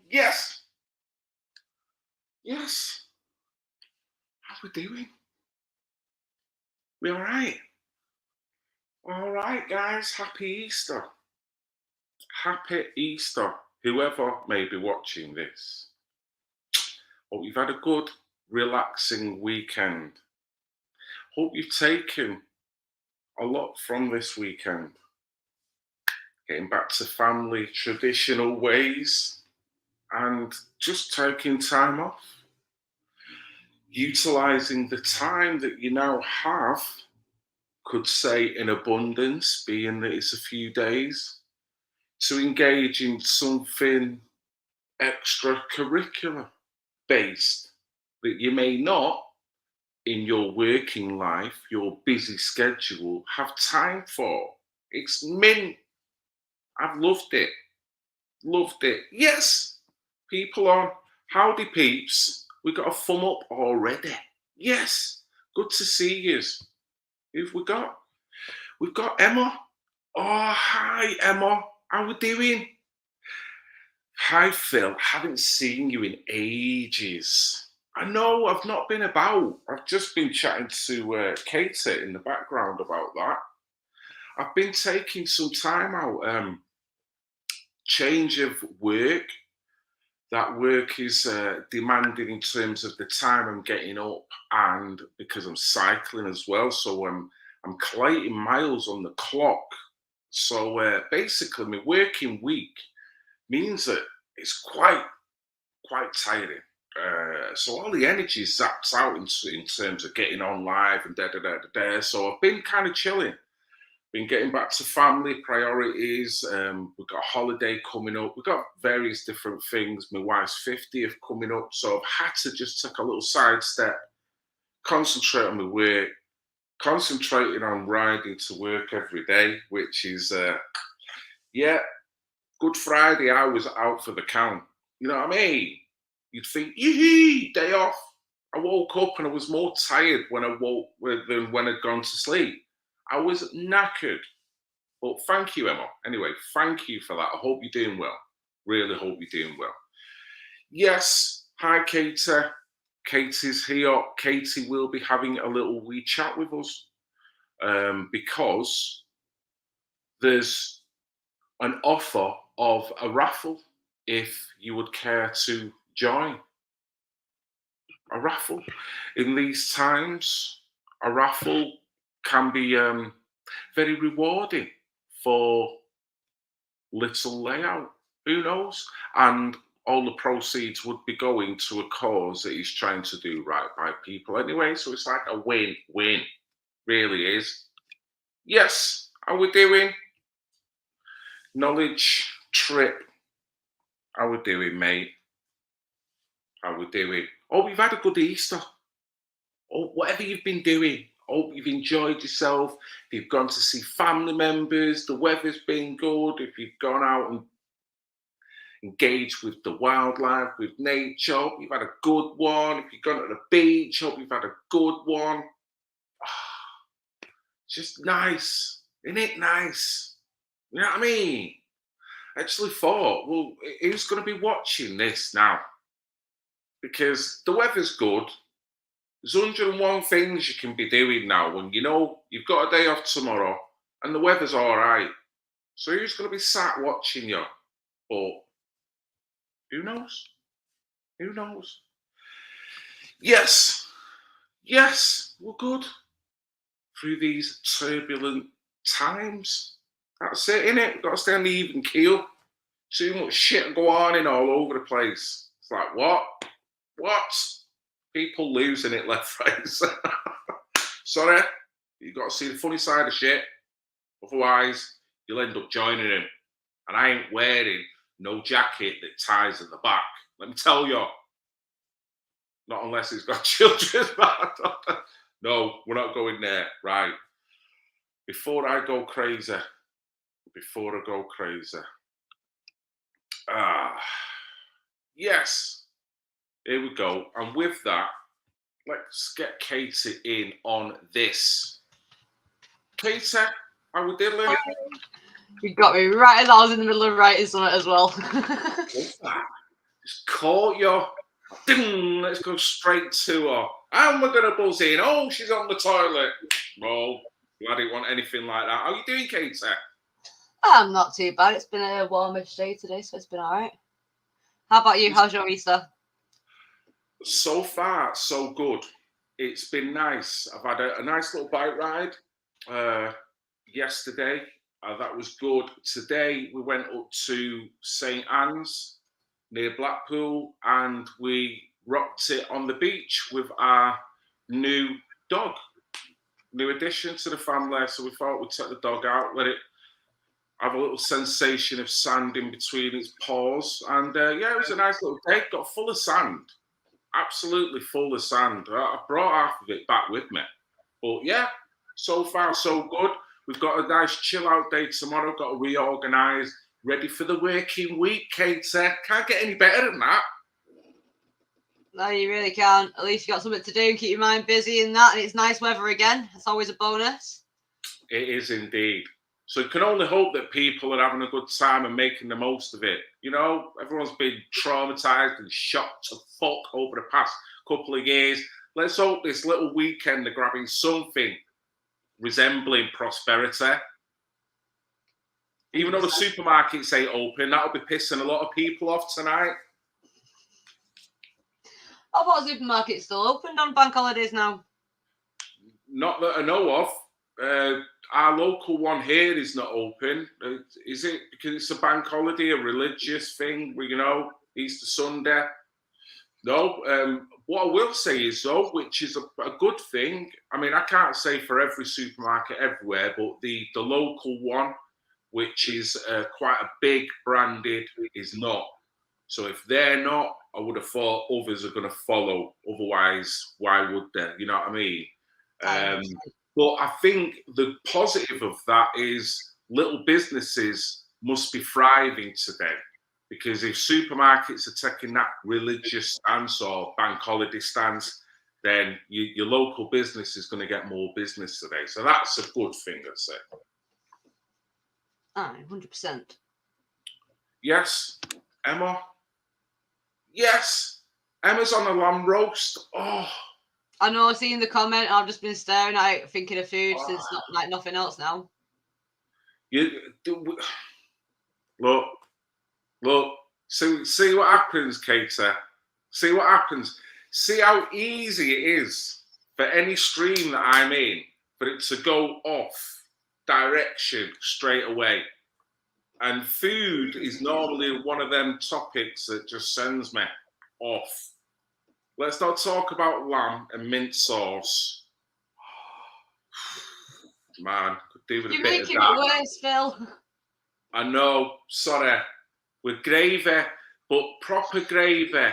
Yes. Yes. How we doing? We all right? All right, guys. Happy Easter. Happy Easter. Whoever may be watching this. Hope you've had a good, relaxing weekend. Hope you've taken a lot from this weekend. Getting back to family traditional ways and just taking time off. Utilizing the time that you now have, could say in abundance, being that it's a few days, to engage in something extracurricular based that you may not, in your working life, your busy schedule, have time for. It's mint. I've loved it. Loved it. Yes, people on Howdy Peeps, we got a thumb up already. Yes, good to see yous. Who've we got? We've got Emma. Oh, hi, Emma. How we doing? Hi, Phil. Haven't seen you in ages. I know I've not been about. I've just been chatting to Katie in the background about that. I've been taking some time out. Change of work. That work is demanding in terms of the time I'm getting up, and because I'm cycling as well, so I'm collating miles on the clock. So basically, my working week means that it's quite tiring. So all the energy zaps out in terms of getting on live and da da da da da. So I've been kind of chilling. Been getting back to family priorities. We've got a holiday coming up. We've got various different things. My wife's 50th coming up, so I've had to just take a little sidestep, concentrate on my work, concentrating on riding to work every day, which is yeah, Good Friday. I was out for the count. You know what I mean? You'd think, yee day off. I woke up and I was more tired when I woke than when I'd gone to sleep. I was knackered. But thank you, Emma. Anyway, thank you for that. I hope you're doing well. Really hope you're doing well. Yes, hi, Katie. Katie's here. Katie will be having a little wee chat with us because there's an offer of a raffle if you would care to join. A raffle. In these times, a raffle can be very rewarding for little layout. Who knows? And all the proceeds would be going to a cause that he's trying to do right by people anyway. So it's like a win-win. Really is. Yes, how we doing? Knowledge trip. How we doing, mate? How we doing? Hope you've had a good Easter. Or whatever you've been doing. Hope you've enjoyed yourself. If you've gone to see family members, the weather's been good. If you've gone out and engaged with the wildlife, with nature, hope you've had a good one. If you've gone to the beach, hope you've had a good one. It's just nice. Isn't it nice? You know what I mean? I actually thought, well, who's going to be watching this now? Because the weather's good. There's 101 things you can be doing now when you know you've got a day off tomorrow and the weather's all right. So who's going to be sat watching you? But who knows? Who knows? Yes, we're good through these turbulent times. That's it, innit? We've got to stay on the even keel. Too much shit go on in all over the place. It's like, what? People losing it left, right. Sorry, you've got to see the funny side of shit. Otherwise, you'll end up joining him. And I ain't wearing no jacket that ties at the back. Let me tell you. Not unless it's got children. No, we're not going there. Right. Before I go crazy. Yes. Here we go. And with that, let's get Katie in on this. Katie, how we diddling? You got me right as I was in the middle of writing something as well. Love that. Just caught you. Ding, let's go straight to her. And we're going to buzz in. Oh, she's on the toilet. Well, I didn't want anything like that. How are you doing, Katie? I'm not too bad. It's been a warmish day today, so it's been all right. How about you? How's your Easter? So far, so good. It's been nice. I've had a nice little bike ride yesterday. That was good. Today, we went up to St. Anne's near Blackpool and we rocked it on the beach with our new dog, new addition to the family. So we thought we'd take the dog out, let it have a little sensation of sand in between its paws. And yeah, it was a nice little day. Got full of sand, absolutely full of sand. I brought half of it back with me. But yeah, so far so good. We've got a nice chill out day tomorrow. Got to reorganise, ready for the working week, Kate. Can't get any better than that. No, you really can't. At least you got something to do and keep your mind busy in that. And it's nice weather again. It's always a bonus. It is indeed. So you can only hope that people are having a good time and making the most of it. You know, everyone's been traumatised and shocked to fuck over the past couple of years. Let's hope this little weekend they're grabbing something resembling prosperity. Even though the supermarkets ain't open, that'll be pissing a lot of people off tonight. I thought supermarkets still opened on bank holidays now. Not that I know of. Our local one here is not open. Is it because it's a bank holiday, a religious thing? You know, Easter Sunday. No. What I will say is though, which is a good thing. I mean, I can't say for every supermarket everywhere, but the local one, which is quite a big branded, is not. So if they're not, I would have thought others are going to follow. Otherwise, why would they? You know what I mean? But I think the positive of that is little businesses must be thriving today. Because if supermarkets are taking that religious stance or bank holiday stance, then your local business is going to get more business today. So that's a good thing, I'd say. Aye, 100%. Yes, Emma. Yes, Emma's on a lamb roast. Oh, I know, seeing the comment, I've just been staring at it, thinking of food since like nothing else now. Look. See what happens, Katie. See what happens. See how easy it is for any stream that I'm in for it to go off direction straight away. And food is normally one of them topics that just sends me off. Let's not talk about lamb and mint sauce. Man, could do with a bit of that. You're making it worse, Phil. I know, sorry. With gravy, but proper gravy.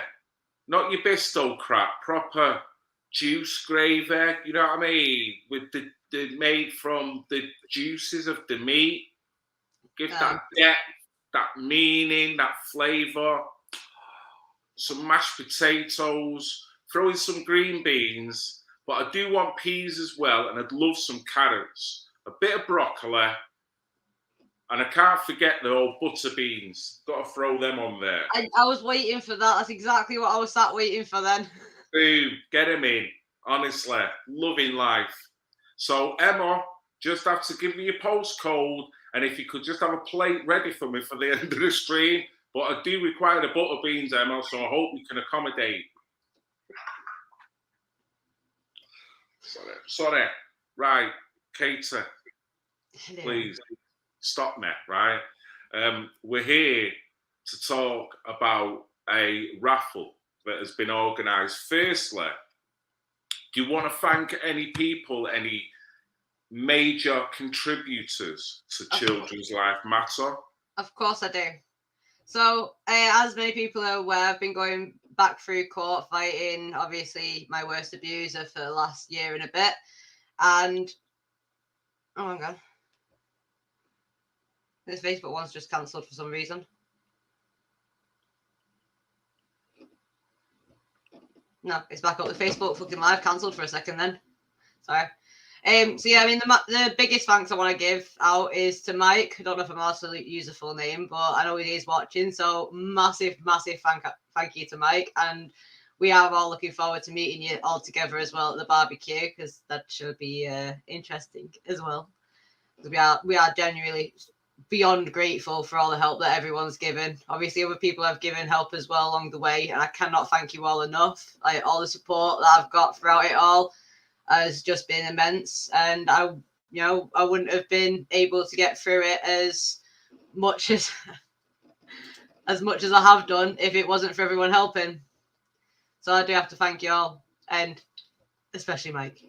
Not your Bisto crap, proper juice gravy, you know what I mean? With the made from the juices of the meat. Give that depth, that meaning, that flavour. Some mashed potatoes, throw in some green beans, but I do want peas as well, and I'd love some carrots, a bit of broccoli, and I can't forget the old butter beans. Got to throw them on there. I was waiting for that. That's exactly what I was sat waiting for then. Boom, get them in. Honestly, loving life. So Emma, just have to give me your postcode, and if you could just have a plate ready for me for the end of the stream. But I do require the butter beans, Emma, so I hope you can accommodate. Sorry. Right, Katie, please stop me, right? We're here to talk about a raffle that has been organised. Firstly, do you want to thank any people, any major contributors to Children's Life Matter? Of course I do. So, as many people are aware, I've been going back through court fighting, obviously, my worst abuser for the last year and a bit. And, oh my God. This Facebook one's just cancelled for some reason. No, it's back up. The Facebook fucking live cancelled for a second then. Sorry. So yeah, I mean the biggest thanks I want to give out is to Mike. I don't know if I'm allowed to use a full name, but I know he is watching. So massive thank you to Mike, and we are all looking forward to meeting you all together as well at the barbecue, because that should be interesting as well. We are genuinely beyond grateful for all the help that everyone's given. Obviously, other people have given help as well along the way, and I cannot thank you all enough. Like, all the support that I've got throughout it all has just been immense, and I wouldn't have been able to get through it as much as I have done if it wasn't for everyone helping. So I do have to thank you all, and especially Mike.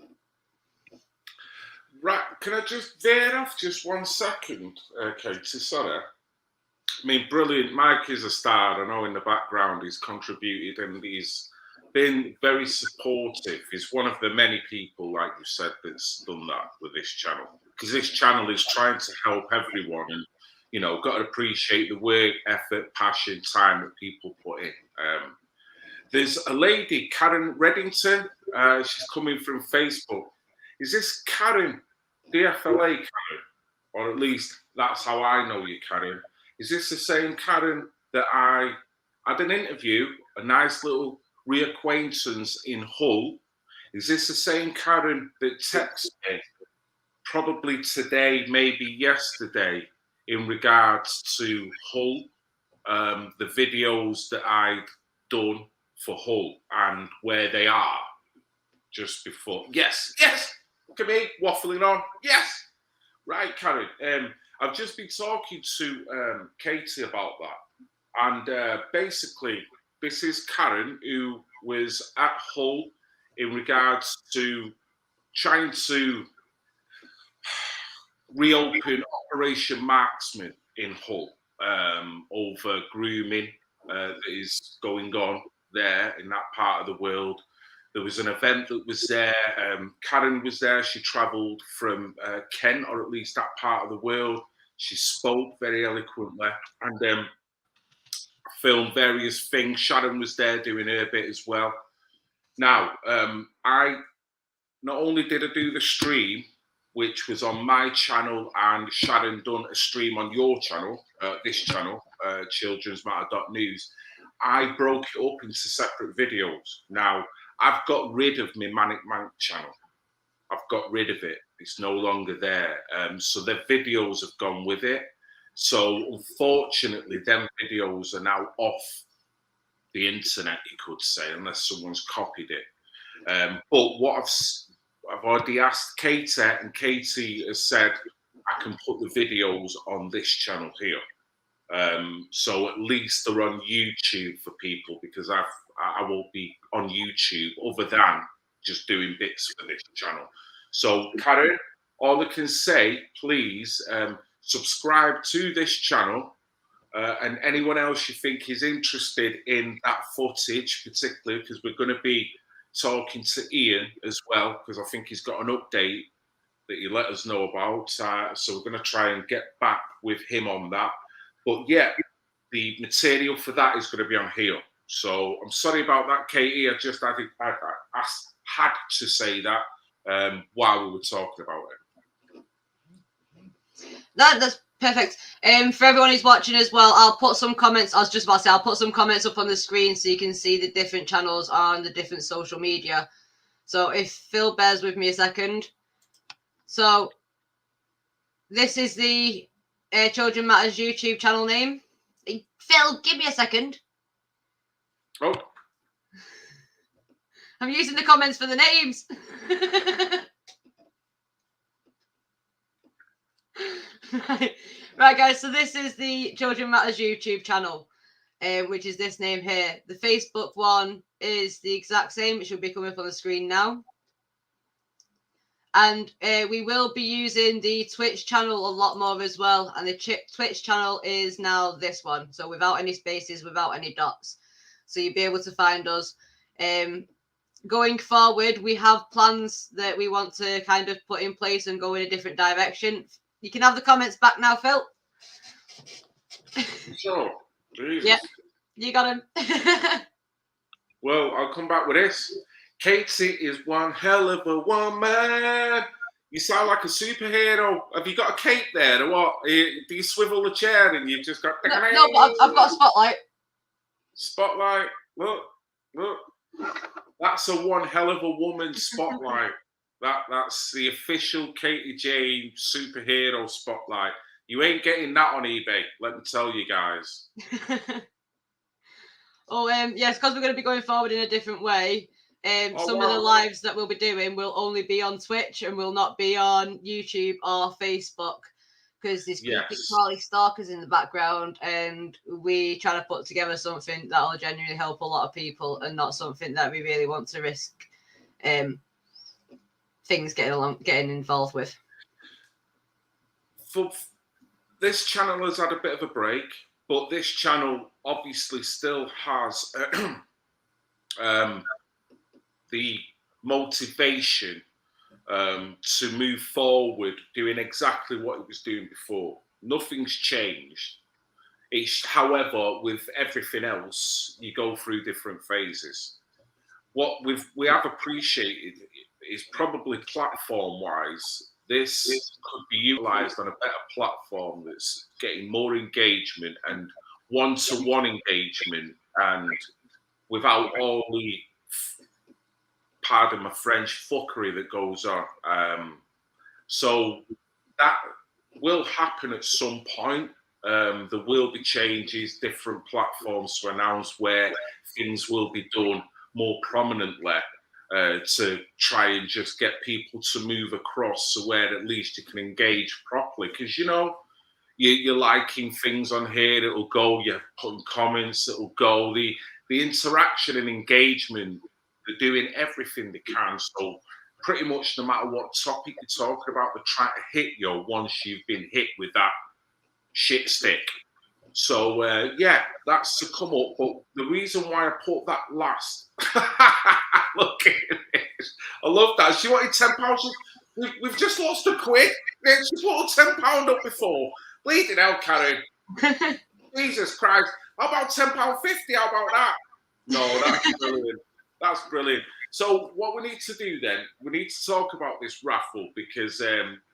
Right, can I just veer off just 1 second, Katie? Sorry. I mean, brilliant. Mike is a star. I know in the background he's contributed and he's been very supportive. He's one of the many people, like you said, that's done that with this channel. Because this channel is trying to help everyone, and got to appreciate the work, effort, passion, time that people put in. There's a lady, Karen Reddington. She's coming from Facebook. Is this Karen, DFLA Karen? Or at least that's how I know you, Karen. Is this the same Karen that I had an interview, a nice little reacquaintance in Hull? Is this the same Karen that texted me probably today, maybe yesterday, in regards to Hull, the videos that I'd done for Hull and where they are just before? Yes, look at me waffling on. Yes, right, Karen. I've just been talking to Katie about that, and basically, this is Karen who was at Hull in regards to trying to reopen Operation Marksman in Hull over grooming that is going on there in that part of the world. There was an event that was there. Karen was there. She travelled from Kent, or at least that part of the world. She spoke very eloquently and filmed various things. Sharon was there doing her bit as well. Now, I not only did I do the stream, which was on my channel, and Sharon done a stream on your channel, this channel, childrensmatter.news. I broke it up into separate videos. Now, I've got rid of my Manic Mank channel. I've got rid of it. It's no longer there. So the videos have gone with it. So unfortunately, them videos are now off the internet, you could say, unless someone's copied it. But what I've already asked Katie, and Katie has said I can put the videos on this channel here. So at least they're on YouTube for people, because I won't be on YouTube other than just doing bits for this channel. So Karen, all I can say, please subscribe to this channel, and anyone else you think is interested in that footage, particularly because we're going to be talking to Ian as well, because I think he's got an update that he let us know about. So we're going to try and get back with him on that. But yeah, the material for that is going to be on here. So I'm sorry about that, Katie. I just had to say that while we were talking about it. That's perfect. For everyone who's watching as well, I'll put some comments. I was just about to say, I'll put some comments up on the screen so you can see the different channels on the different social media. So if Phil bears with me a second. So this is the Children Matters YouTube channel name. Phil, give me a second. Oh. I'm using the comments for the names. Right, guys, so this is the Children Matters YouTube channel, which is this name here. The Facebook one is the exact same. It should be coming up on the screen now. And we will be using the Twitch channel a lot more as well. And the Twitch channel is now this one. So without any spaces, without any dots. So you'll be able to find us. Going forward, we have plans that we want to kind of put in place and go in a different direction. You can have the comments back now, Phil. Sure. Jesus. Yep, you got him. Well, I'll come back with this. Katie is one hell of a woman. You sound like a superhero. Have you got a cape there or what? Do you swivel the chair and you've just got... No, but I've got a spotlight. Spotlight. Look. That's a one hell of a woman spotlight. That's the official Katie Jane superhero spotlight. You ain't getting that on eBay, let me tell you guys. Yes, because we're going to be going forward in a different way. Some of the lives that we'll be doing will only be on Twitch and will not be on YouTube or Facebook, because there's creepy crawly stalkers in the background, and we try to put together something that will genuinely help a lot of people and not something that we really want to risk things getting involved with. This channel has had a bit of a break, but this channel obviously still has the motivation to move forward doing exactly what it was doing before. Nothing's changed. It's, however, with everything else, you go through different phases. What we have appreciated is probably platform-wise, this could be utilised on a better platform that's getting more engagement and one-to-one engagement, and without all the, pardon my French, fuckery that goes on. So that will happen at some point. There will be changes, different platforms to announce where things will be done more prominently to try and just get people to move across, so where at least you can engage properly. Because, you know, you're liking things on here, it'll go, you're putting comments, it'll go. The interaction and engagement, they're doing everything they can. So pretty much no matter what topic you're talking about, they're trying to hit you once you've been hit with that shit stick. So that's to come up. But the reason why I put that last, look at this. I love that. She wanted £10. We've just lost a quid. She put £10 up before. Bleeding hell, Karen. Jesus Christ. How about £10.50? How about that? No, that's brilliant. That's brilliant. So what we need to do then, we need to talk about this raffle, because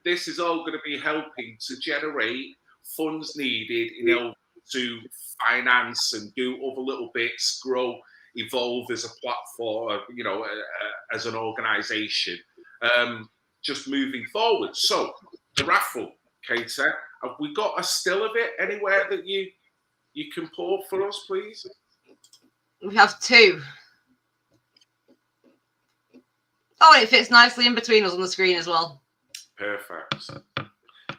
this is all going to be helping to generate funds needed, you know, to finance and do other little bits, grow, evolve as a platform, you know, as an organisation, just moving forward. So the raffle, Katie, have we got a still of it anywhere that you can pour for us, please? We have two. Oh, and it fits nicely in between us on the screen as well. Perfect.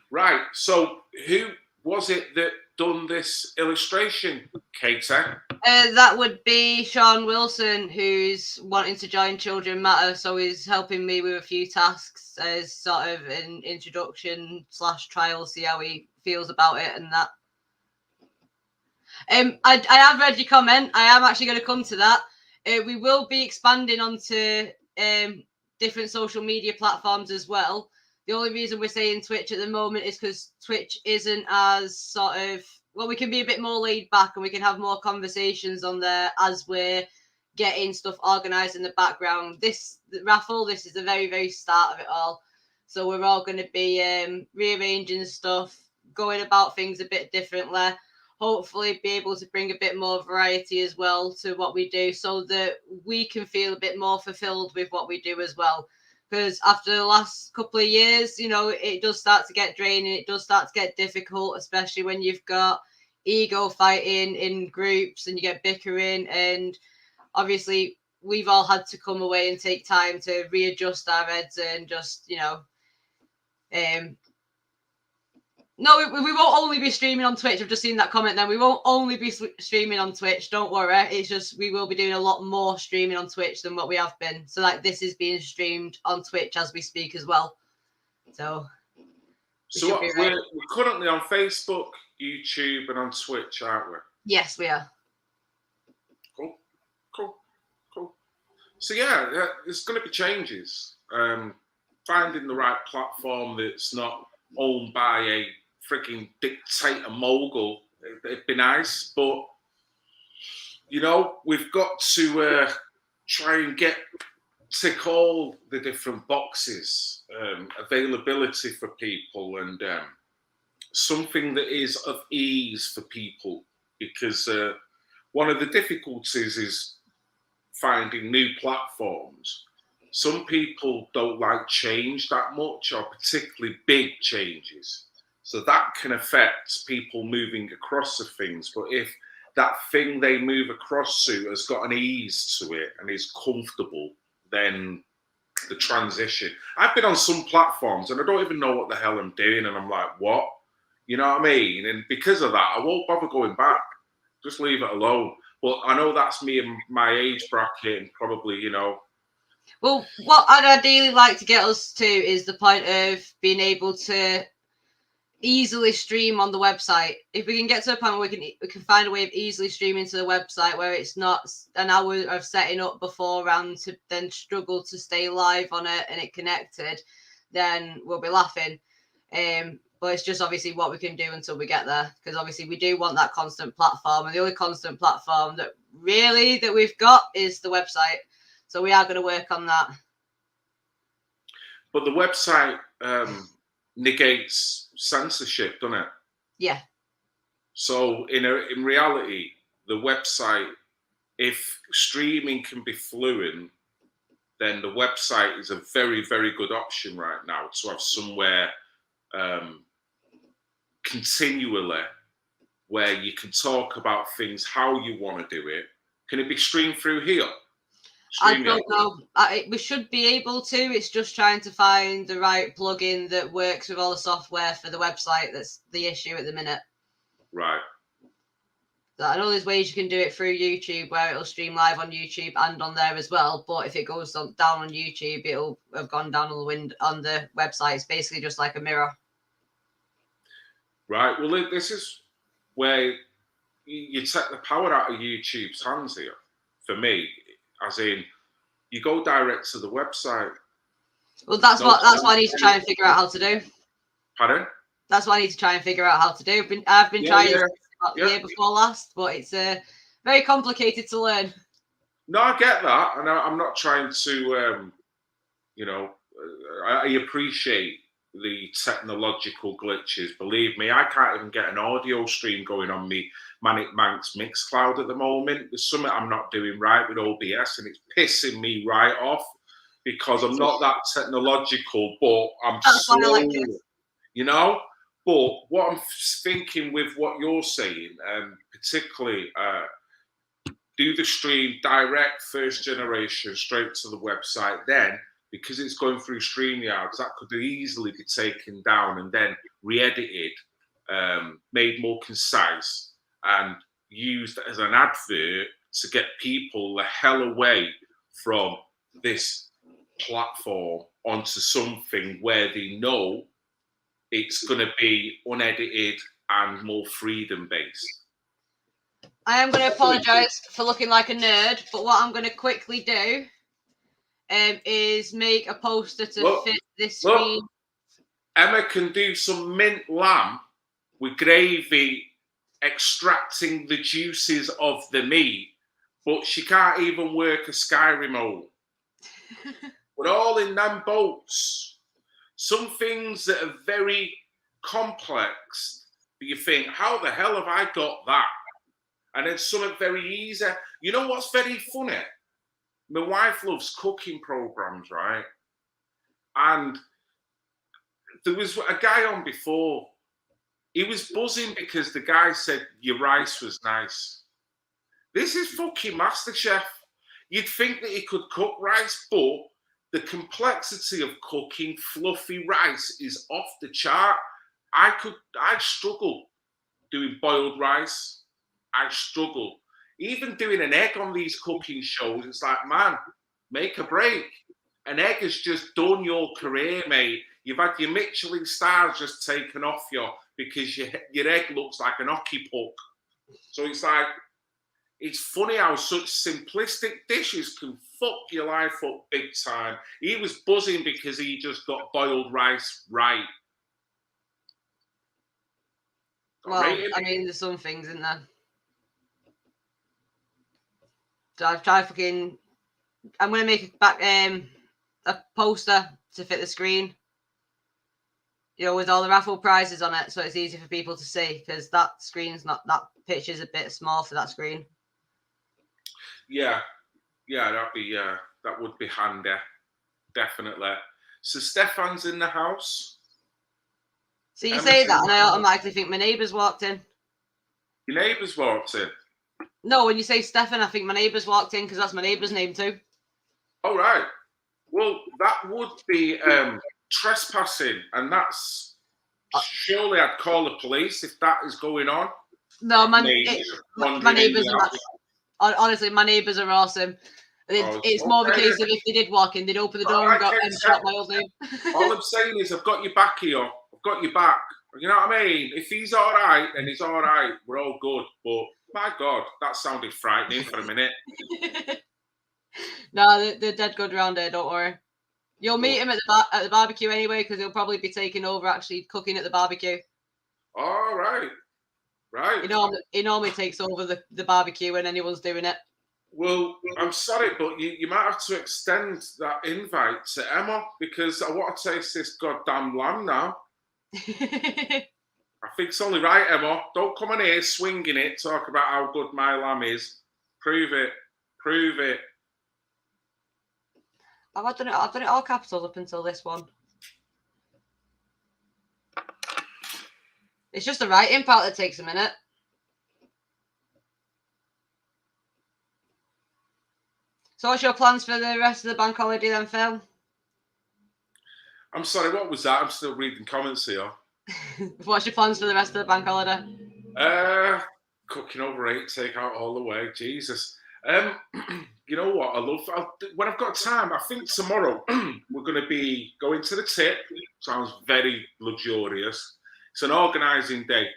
Right, so who was it that done this illustration, Katie? That would be Sean Wilson, who's wanting to join Children Matter, so he's helping me with a few tasks as sort of an introduction / trial, see how he feels about it and that. I have read your comment. I am actually going to come to that. We will be expanding onto different social media platforms as well. The only reason we're saying Twitch at the moment is because Twitch isn't as sort of, well, we can be a bit more laid back and we can have more conversations on there as we're getting stuff organised in the background. The raffle, this is the very, very start of it all. So we're all going to be rearranging stuff, going about things a bit differently. Hopefully be able to bring a bit more variety as well to what we do, so that we can feel a bit more fulfilled with what we do as well. Because after the last couple of years, you know, it does start to get draining. It does start to get difficult, especially when you've got ego fighting in groups and you get bickering. And obviously we've all had to come away and take time to readjust our heads and just, you know, no, we won't only be streaming on Twitch. I've just seen that comment then. We won't only be streaming on Twitch. Don't worry. It's just we will be doing a lot more streaming on Twitch than what we have been. So like this is being streamed on Twitch as we speak as well. So we're currently on Facebook, YouTube, and on Twitch, aren't we? Yes, we are. Cool. So yeah, there's going to be changes. Finding the right platform that's not owned by a freaking dictator mogul, it'd be nice, but you know, we've got to try and get tick all the different boxes, availability for people, and something that is of ease for people. Because one of the difficulties is finding new platforms. Some people don't like change that much, or particularly big changes. So that can affect people moving across the things. But if that thing they move across to has got an ease to it and is comfortable, then the transition. I've been on some platforms and I don't even know what the hell I'm doing, and I'm like, what? You know what I mean? And because of that, I won't bother going back. Just leave it alone. But I know that's me and my age bracket, and probably, Well, what I'd ideally like to get us to is the point of being able to easily stream on the website. If we can get to a point where we can find a way of easily streaming to the website where it's not an hour of setting up beforehand to then struggle to stay live on it and it connected, then we'll be laughing. But it's just obviously what we can do until we get there, because obviously we do want that constant platform, and the only constant platform that we've got is the website. So we are going to work on that. But the website negates censorship, doesn't it? Yeah. So in reality, the website, if streaming can be fluent, then the website is a very, very good option right now to have somewhere continually where you can talk about things how you want to do it. Can it be streamed through here? I don't know. We should be able to. It's just trying to find the right plugin that works with all the software for the website. That's the issue at the minute. Right. So I know there's ways you can do it through YouTube where it'll stream live on YouTube and on there as well. But if it goes down on YouTube, it'll have gone down on the website. It's basically just like a mirror. Right. Well, this is where you take the power out of YouTube's hands here. For me, as in, you go direct to the website. Well, that's what I need to try and figure out how to do. Pardon? That's what I need to try and figure out how to do. I've been trying the year before last, but it's very complicated to learn. No, I get that, and I'm not trying to, I appreciate the technological glitches. Believe me, I can't even get an audio stream going on me Manic Manx Mixcloud at the moment. There's something I'm not doing right with OBS, and it's pissing me right off because I'm not that technological, but I'm slow, But what I'm thinking with what you're saying, particularly do the stream direct first generation straight to the website, then because it's going through StreamYards, that could easily be taken down and then re-edited, made more concise, and used as an advert to get people the hell away from this platform onto something where they know it's going to be unedited and more freedom-based. I am going to apologise for looking like a nerd, but what I'm going to quickly do is make a poster to fit this screen. Emma can do some mint lamb with gravy, extracting the juices of the meat, but she can't even work a Sky remote. We're all in them boats. Some things that are very complex, but you think, how the hell have I got that? And then something very easy. You know what's very funny? My wife loves cooking programs, right? And there was a guy on before. He was buzzing because the guy said your rice was nice. This is fucking MasterChef. You'd think that he could cook rice, but the complexity of cooking fluffy rice is off the chart. I'd struggle doing boiled rice. I'd struggle. Even doing an egg on these cooking shows, it's like, man, make a break. An egg has just done your career, mate. You've had your Michelin stars just taken off you because your egg looks like an hockey puck. So it's like, it's funny how such simplistic dishes can fuck your life up big time. He was buzzing because he just got boiled rice right. Well, I mean, there's some things in there. So I've tried fucking I'm going to make a poster to fit the screen. You know, with all the raffle prizes on it, so it's easy for people to see, because that picture's a bit small for that screen. Yeah, that would be handy, definitely. So Stefan's in the house. So you say that, and I automatically think my neighbour's walked in. Your neighbour's walked in? No, when you say Stefan, I think my neighbour's walked in, because that's my neighbour's name too. All right. Well, that would be trespassing, and that's surely I'd call the police if that is going on. No, my neighbours are honestly, my neighbours are awesome. It's more of a case of if they did walk in, they'd open the door and shout my old name. All I'm saying is I've got your back here. I've got your back. You know what I mean? If he's all right, then he's all right. We're all good. But my God, that sounded frightening for a minute. No, they're dead good around here. Don't worry. You'll meet him at the barbecue anyway, because he'll probably be taking over actually cooking at the barbecue. All right. Right. He normally takes over the barbecue when anyone's doing it. Well, I'm sorry, but you might have to extend that invite to Emma, because I want to taste this goddamn lamb now. I think it's only right, Emma. Don't come in here swinging it, talk about how good my lamb is. Prove it. Prove it. I've done it all capitals up until this one. It's just the writing part that takes a minute. So what's your plans for the rest of the bank holiday then, Phil? I'm sorry, what was that? I'm still reading comments here. What's your plans for the rest of the bank holiday? Cooking over 8, take out all the way. Jesus. You know what? When I've got time, I think tomorrow we're going to be going to the tip. Sounds very luxurious. It's an organising day.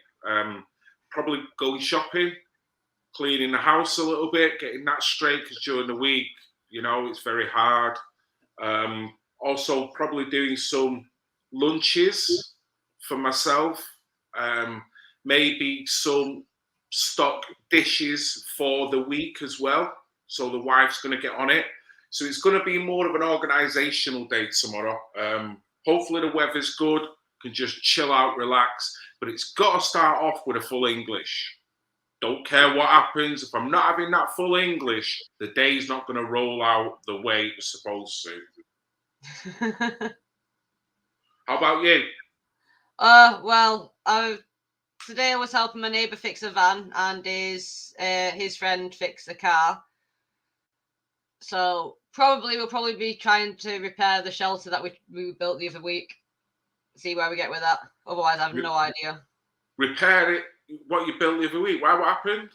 Probably going shopping, cleaning the house a little bit, getting that straight, because during the week, you know, it's very hard. Also, probably doing some lunches for myself. Maybe some stock dishes for the week as well. So the wife's going to get on it. So it's going to be more of an organisational day tomorrow. Hopefully the weather's good, can just chill out, relax. But it's got to start off with a full English. Don't care what happens. If I'm not having that full English, the day's not going to roll out the way it's supposed to. How about you? Well, today I was helping my neighbour fix a van, and his friend fix a car. So we'll probably be trying to repair the shelter that we built the other week. See where we get with that. Otherwise, I have no idea. Repair it? What you built the other week? Why? What happened?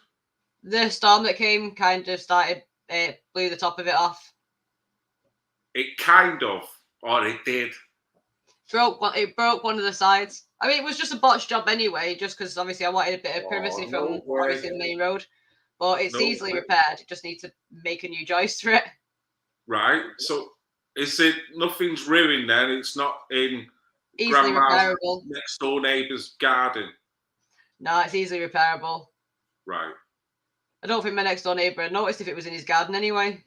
The storm that came kind of blew the top of it off. It kind of, or it did. It broke one of the sides. I mean, it was just a botched job anyway, just because obviously I wanted a bit of privacy from obviously the main road. But it's easily repaired. You just need to make a new joist for it. Right. So is it nothing's ruined then? It's not in easily repairable next door neighbour's garden. No, it's easily repairable. Right. I don't think my next door neighbour had noticed if it was in his garden anyway.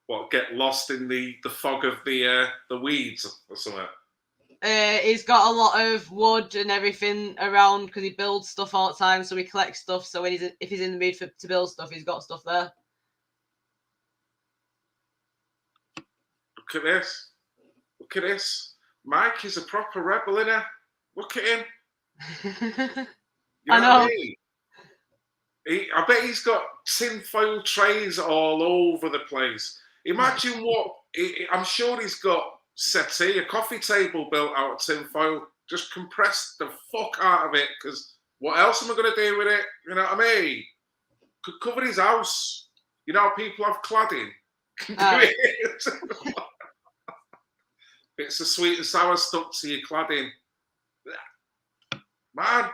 What, get lost in the fog of the weeds or something? He's got a lot of wood and everything around because he builds stuff all the time, so he collects stuff. So when if he's in the mood to build stuff, he's got stuff there. Look at this. Look at this. Mike is a proper rebel, innit? Look at him. I know. I bet he's got tinfoil trays all over the place. Imagine what... I'm sure he's got a coffee table built out of tinfoil. Just compress the fuck out of it, because what else am I going to do with it? You know what I mean? Could cover his house. You know how people have cladding? Bits of sweet and sour stuck to your cladding. Man,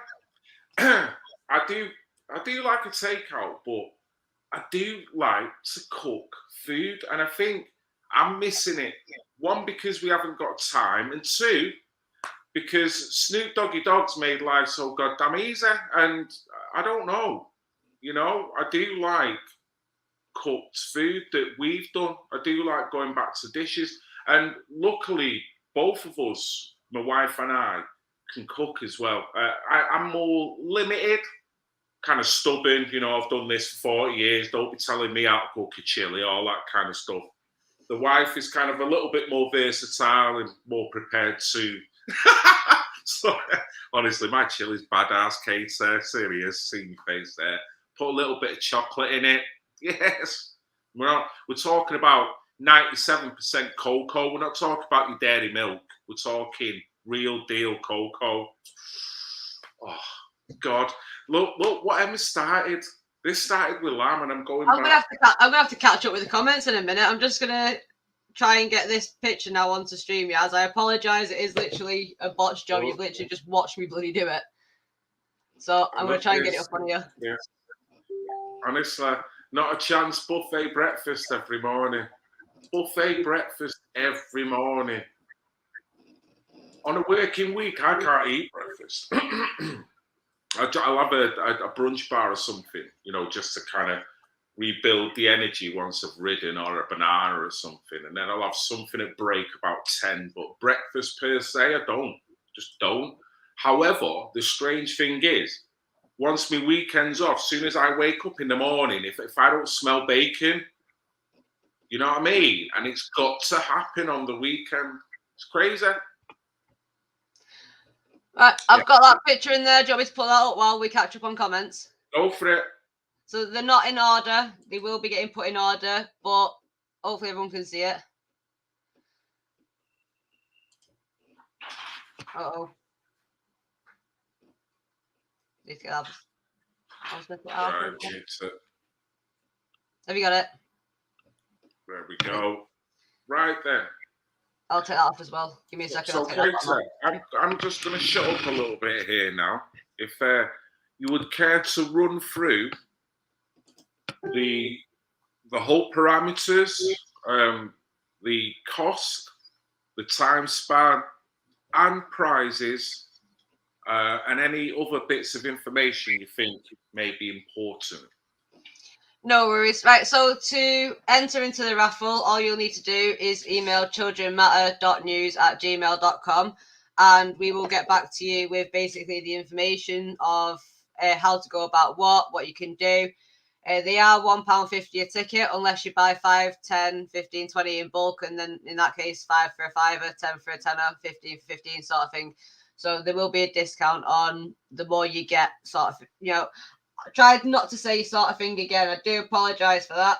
I do like a takeout, but I do like to cook food, and I think I'm missing it. One, because we haven't got time, and two, because Snoop Doggy Dogg's made life so goddamn easy, and I don't know. You know, I do like cooked food that we've done. I do like going back to dishes. And luckily, both of us, my wife and I, can cook as well. I'm more limited, kind of stubborn. I've done this for 40 years. Don't be telling me how to cook a chili, all that kind of stuff. The wife is kind of a little bit more versatile and more prepared to. So, honestly, my chili's badass, Kate. Serious, see your face there. Put a little bit of chocolate in it. Yes. We're talking about 97% cocoa. We're not talking about your dairy milk. We're talking real deal cocoa. Oh, God. Look what Emma started. This started with lamb, and I'm gonna have to catch up with the comments in a minute. I'm just gonna try and get this picture now onto StreamYard. I apologise. It is literally a botched job. You've literally just watched me bloody do it. So I'm gonna try and get it up on here. Yeah. Honestly, not a chance. Buffet breakfast every morning. Buffet breakfast every morning. On a working week, I can't eat breakfast. I'll have a brunch bar or something, just to kind of rebuild the energy once I've ridden, or a banana or something. And then I'll have something at break about 10. But breakfast per se, I just don't. However, the strange thing is, once my weekend's off, as soon as I wake up in the morning, if I don't smell bacon, you know what I mean? And it's got to happen on the weekend. It's crazy. Right, I've got that picture in there. Do you want me to put that up while we catch up on comments? Go for it. So they're not in order. They will be getting put in order, but hopefully everyone can see it. Uh-oh. Have you got it? There we go. Right then. I'll take that off as well. Give me a second. So, I'm just going to shut up a little bit here now. If you would care to run through the whole parameters, the cost, the time span, and prizes, and any other bits of information you think may be important. No worries. Right, so to enter into the raffle, all you'll need to do is email childrenmatter.news@gmail.com, and we will get back to you with basically the information of how to go about what you can do. They are £1.50 a ticket, unless you buy 5, 10, 15, 20 in bulk, and then in that case, 5 for a £5, 10 for a tenner, 15 for 15 sort of thing. So there will be a discount on the more you get, sort of, I tried not to say sort of thing again. I do apologise for that.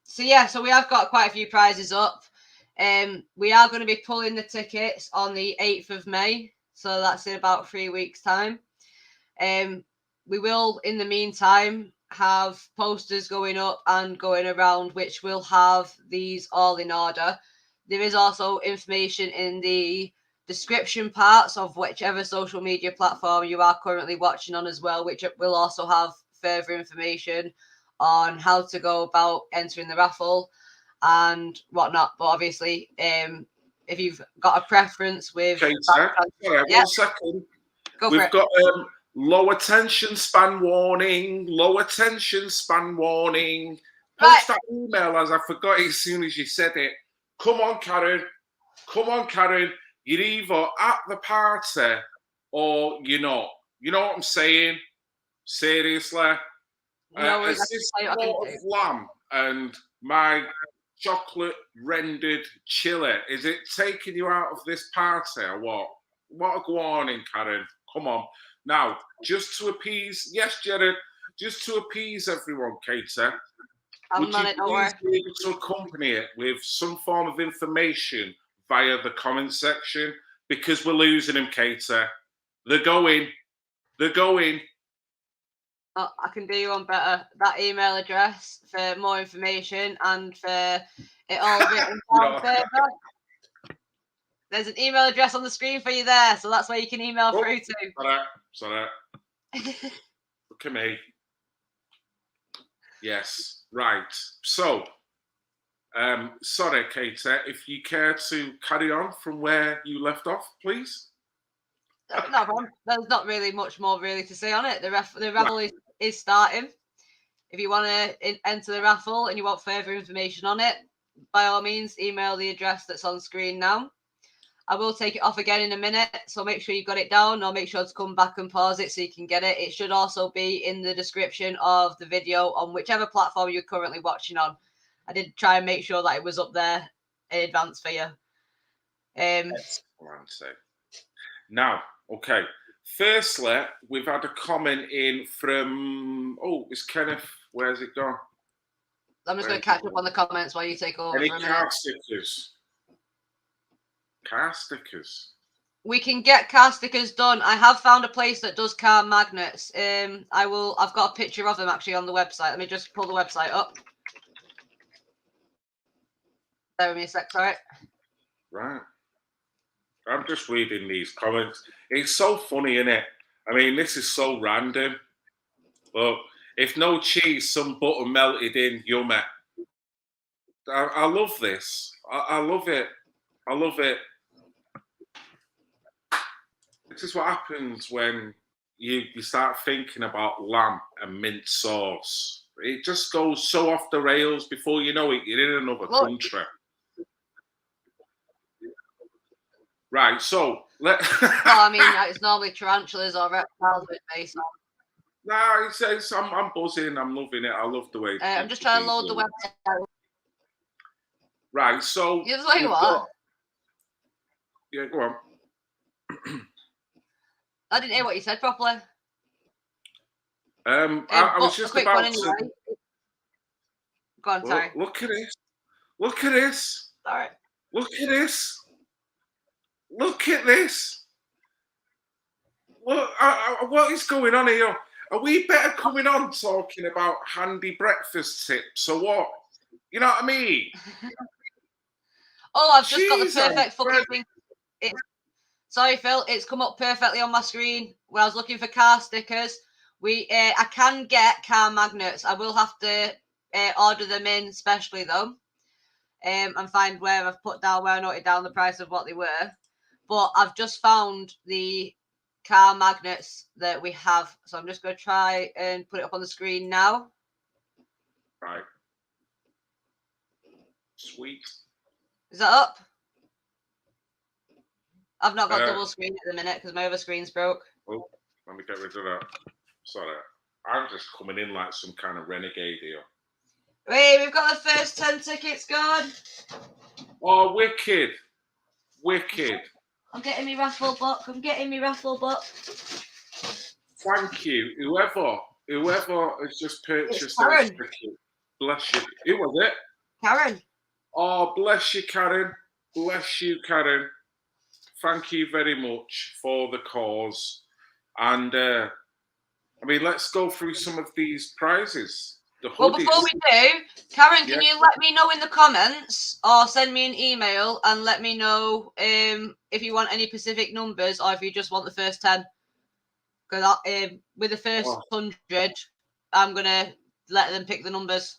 So we have got quite a few prizes up. We are going to be pulling the tickets on the 8th of May. So that's in about 3 weeks' time. We will, in the meantime, have posters going up and going around, which will have these all in order. There is also information in the description parts of whichever social media platform you are currently watching on as well, which will also have further information on how to go about entering the raffle and whatnot. But obviously, if you've got a preference with... Okay, sir. Sorry, 1 second. We've got low attention span warning, Post that email, as I forgot it as soon as you said it. Come on, Karen. You're either at the party or you're not. You know what I'm saying? Seriously. Is this pot of lamb and my chocolate rendered chili, is it taking you out of this party or what? What a go on in, Karen. Come on. Now, just to appease, yes, Jared, just to appease everyone, Katie, would you please be able to accompany it with some form of information via the comment section, because we're losing them, Katie. They're going. Oh, I can do you one better. That email address for more information and for it all written down further. There's an email address on the screen for you there, so that's where you can email through to. Sorry. Look at me. Yes, right. So, sorry, Katie, if you care to carry on from where you left off, please. No problem. There's not really much more really to say on it. The raffle is starting. If you want to enter the raffle and you want further information on it, by all means, email the address that's on screen now. I will take it off again in a minute, so make sure you got it down, or make sure to come back and pause it so you can get it. It should also be in the description of the video on whichever platform you're currently watching on. I did try and make sure that it was up there in advance for you. Now, okay. Firstly, we've had a comment in from, it's Kenneth. Where's it gone? I'm just going to catch up on the comments while you take over Any for a minute. car stickers? Car stickers? We can get car stickers done. I have found a place that does car magnets. I've got a picture of them actually on the website. Let me just pull the website up. Bear with me a sec, sorry. Right. I'm just reading these comments. It's so funny, isn't it? I mean, this is so random. But if no cheese, some butter melted in, yummy. I love this. I love it. I love it. This is what happens when you start thinking about lamb and mint sauce. It just goes so off the rails. Before you know it, you're in another country. Right, so well, I mean, it's normally tarantulas or reptiles with me. So. Nah, I'm buzzing. I'm loving it. I love the way. I'm just trying to load the website. Right, so. You like what? Yeah, go on. I didn't hear what you said properly. I was just about to. Go on, sorry. Look at this. Look at this. Sorry. Look at this. Look at this. What is going on here? Are we better coming on talking about handy breakfast tips or what? You know what I mean? I've just got the perfect fucking thing. Sorry, Phil. It's come up perfectly on my screen when I was looking for car stickers. I can get car magnets. I will have to order them in specially though, and find where I noted down the price of what they were. But I've just found the car magnets that we have, so I'm just going to try and put it up on the screen now. Right. Sweet. Is that up? I've not got double screen at the minute because my other screen's broke. Oh, let me get rid of that. Sorry. I'm just coming in like some kind of renegade here. Wait, we've got the first 10 tickets gone. Oh, wicked. Wicked. I'm getting me raffle book. Thank you. Whoever has just purchased those tickets. Bless you. Who was it? Karen. Oh, bless you, Karen. Bless you, Karen. Thank you very much for the cause. And, I mean, let's go through some of these prizes. Well, before we do, Karen, can you let me know in the comments or send me an email and let me know if you want any specific numbers or if you just want the first 10? Because with the first 100, I'm going to let them pick the numbers.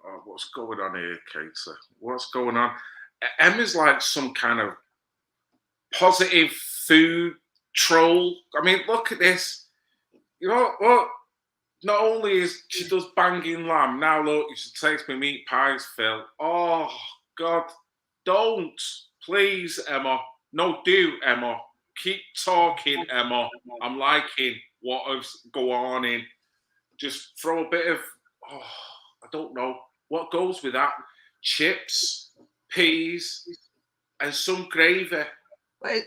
Oh, what's going on here, Katie? What's going on? Emma's like some kind of positive food troll. I mean, look at this. You know what? Not only is she does banging lamb, now look, you should taste my meat pies, Phil. Oh, God. Don't. Please, Emma. No, do, Emma. Keep talking, Emma. I'm liking what's going on in. Just throw a bit of, I don't know. What goes with that? Chips, peas, and some gravy.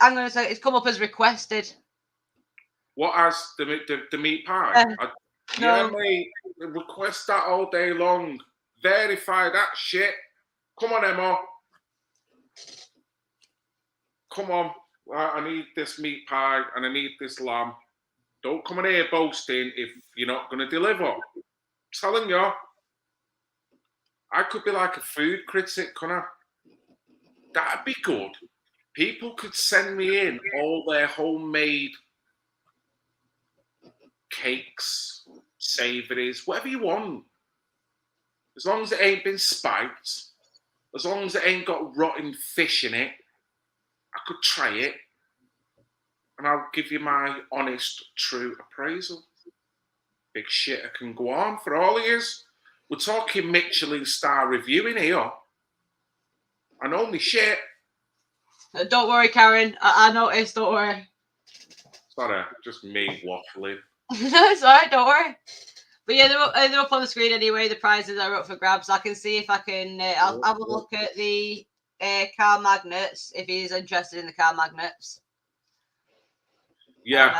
I'm going to say it's come up as requested. What has the meat pie? Yeah, mate. Request that all day long. Verify that shit. Come on, Emma. Come on. I need this meat pie and I need this lamb. Don't come in here boasting if you're not going to deliver. I'm telling you. I could be like a food critic, couldn't I? That'd be good. People could send me in all their homemade cakes, savouries, whatever you want. As long as it ain't been spiked, as long as it ain't got rotten fish in it, I could try it. And I'll give you my honest, true appraisal. Big shit, I can go on for all of yous. We're talking Michelin star reviewing here. And only shit. Don't worry, Karen. I noticed. Don't worry. Sorry, just me waffling. No, it's all right. Don't worry. But yeah, they're up on the screen anyway. The prizes are up for grabs. I can see if I can. I'll have a look at the car magnets if he's interested in the car magnets. Yeah,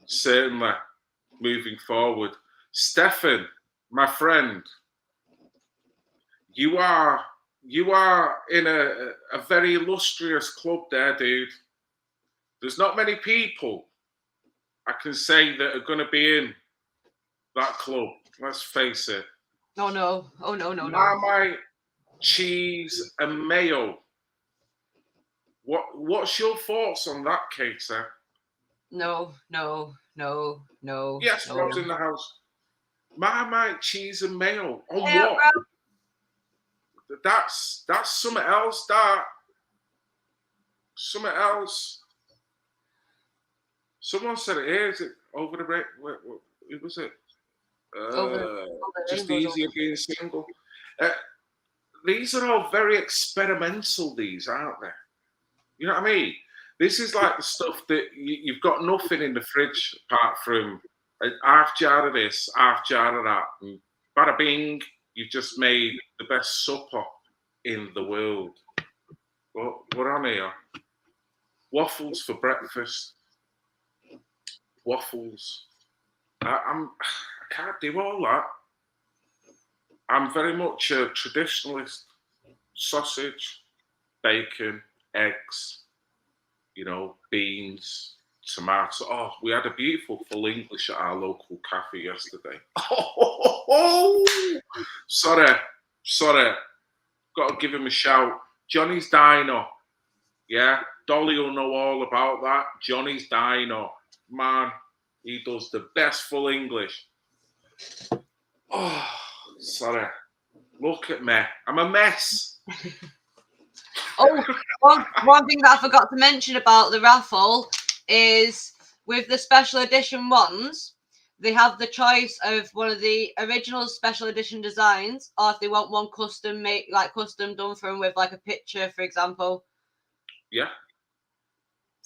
certainly. Moving forward, Stefan, my friend, you are in a very illustrious club there, dude. There's not many people I can say that are going to be in that club. Let's face it. Oh no! Oh no! Marmite, cheese, and mayo. What's your thoughts on that, Kater? No. Yes, Rob's in the house. Marmite, cheese, and mayo. On yeah, what? Bro. That's something else. Something else. Someone said it here. Is it over the break? Who was it? Just easier being single. These are all very experimental. These, aren't they? You know what I mean? This is like the stuff that you've got nothing in the fridge apart from a half jar of this, half jar of that, and bada bing, you've just made the best supper in the world. Well, we're on here. Waffles for breakfast. Waffles. I can't do all that. I'm very much a traditionalist. Sausage, bacon, eggs, beans, tomato. Oh, we had a beautiful full English at our local cafe yesterday. Sorry. Got to give him a shout. Johnny's Dino. Yeah, Dolly will know all about that. Johnny's Dino. Man, he does the best full English. Oh, sorry. Look at me. I'm a mess. Oh, one thing that I forgot to mention about the raffle is with the special edition ones, they have the choice of one of the original special edition designs, or if they want one custom made, like custom done for them with like a picture, for example. Yeah.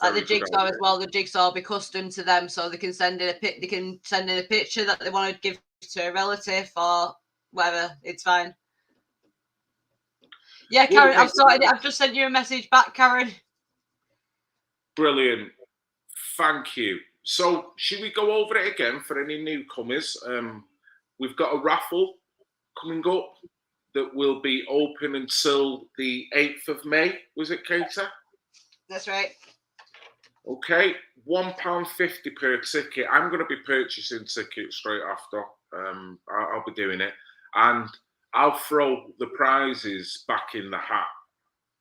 Like the Jigsaw as well. The Jigsaw will be custom to them, so they can send in a picture that they want to give to a relative or whatever. It's fine. Yeah, Karen, I've sorted it. I've just sent you a message back, Karen. Brilliant. Thank you. So, should we go over it again for any newcomers? We've got a raffle coming up that will be open until the 8th of May. Was it, Kater? That's right. Okay, £1.50 per ticket. I'm going to be purchasing tickets straight after. I'll be doing it. And I'll throw the prizes back in the hat.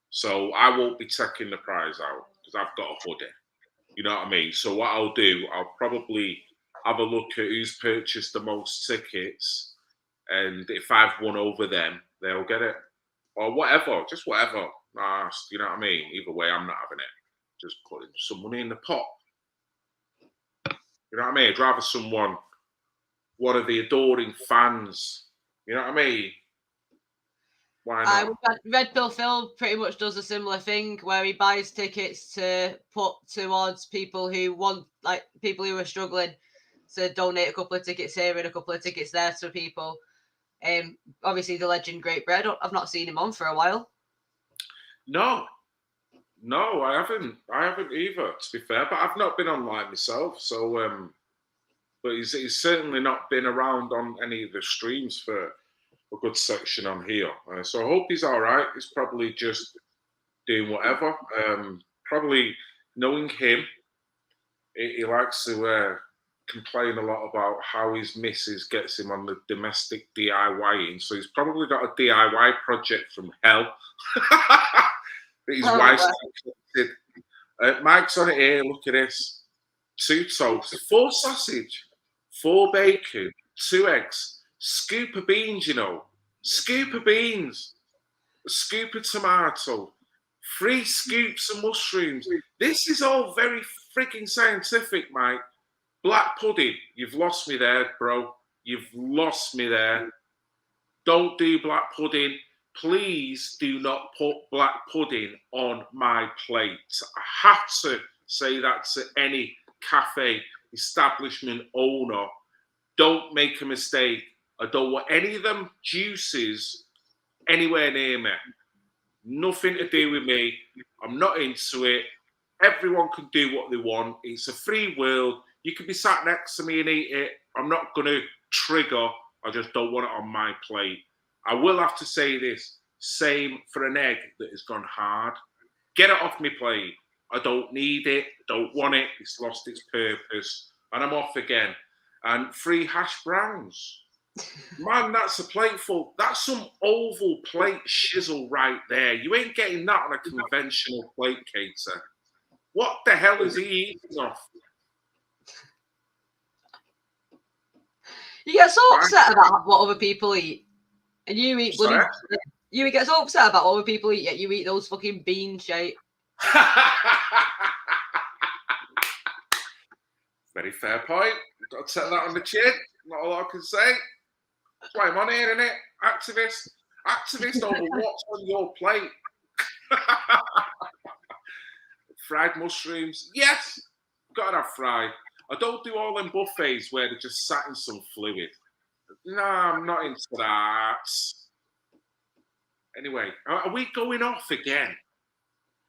So I won't be taking the prize out because I've got a hoodie. You know what I mean? So what I'll do, I'll probably have a look at who's purchased the most tickets. And if I've won over them, they'll get it. Or whatever, just whatever. You know what I mean? Either way, I'm not having it. Just putting some money in the pot. You know what I mean? I'd rather one of the adoring fans. You know what I mean? Why not? Red Pill Phil pretty much does a similar thing where he buys tickets to put towards people who are struggling. To donate a couple of tickets here and a couple of tickets there to people. Obviously the legend Great Bread. I've not seen him on for a while. No, I haven't. I haven't either, to be fair. But I've not been online myself, so. But he's certainly not been around on any of the streams for a good section on here. So I hope he's all right. He's probably just doing whatever. Probably knowing him, he likes to complain a lot about how his missus gets him on the domestic DIYing. So he's probably got a DIY project from hell. That his wife's accepted. Mike's on it here. Look at this: 2 toasts, 4 sausage, 4 bacon, 2 eggs, scoop of beans. Scoop of beans, a scoop of tomato, 3 scoops of mushrooms. This is all very freaking scientific, Mike. Black pudding. You've lost me there, bro. You've lost me there. Don't do black pudding. Please do not put black pudding on my plate. I have to say that to any cafe establishment owner. Don't make a mistake. I don't want any of them juices anywhere near me. Nothing to do with me. I'm not into it. Everyone can do what they want. It's a free world. You can be sat next to me and eat it. I'm not going to trigger. I just don't want it on my plate. I will have to say this. Same for an egg that has gone hard. Get it off my plate. I don't need it. Don't want it. It's lost its purpose. And I'm off again. And free hash browns. Man, that's a plateful. That's some oval plate shizzle right there. You ain't getting that on a conventional plate, cater. What the hell is he eating off? You get so upset about what other people eat, and you eat bloody. You get so upset about what other people eat, yet you eat those fucking bean shit. Very fair point. Got to set that on the chin. Not all I can say. That's why I'm on here, innit? Activist. Activist over what's on your plate. Fried mushrooms. Yes. Gotta have fried. I don't do all them buffets where they're just sat in some fluid. No, I'm not into that. Anyway, are we going off again?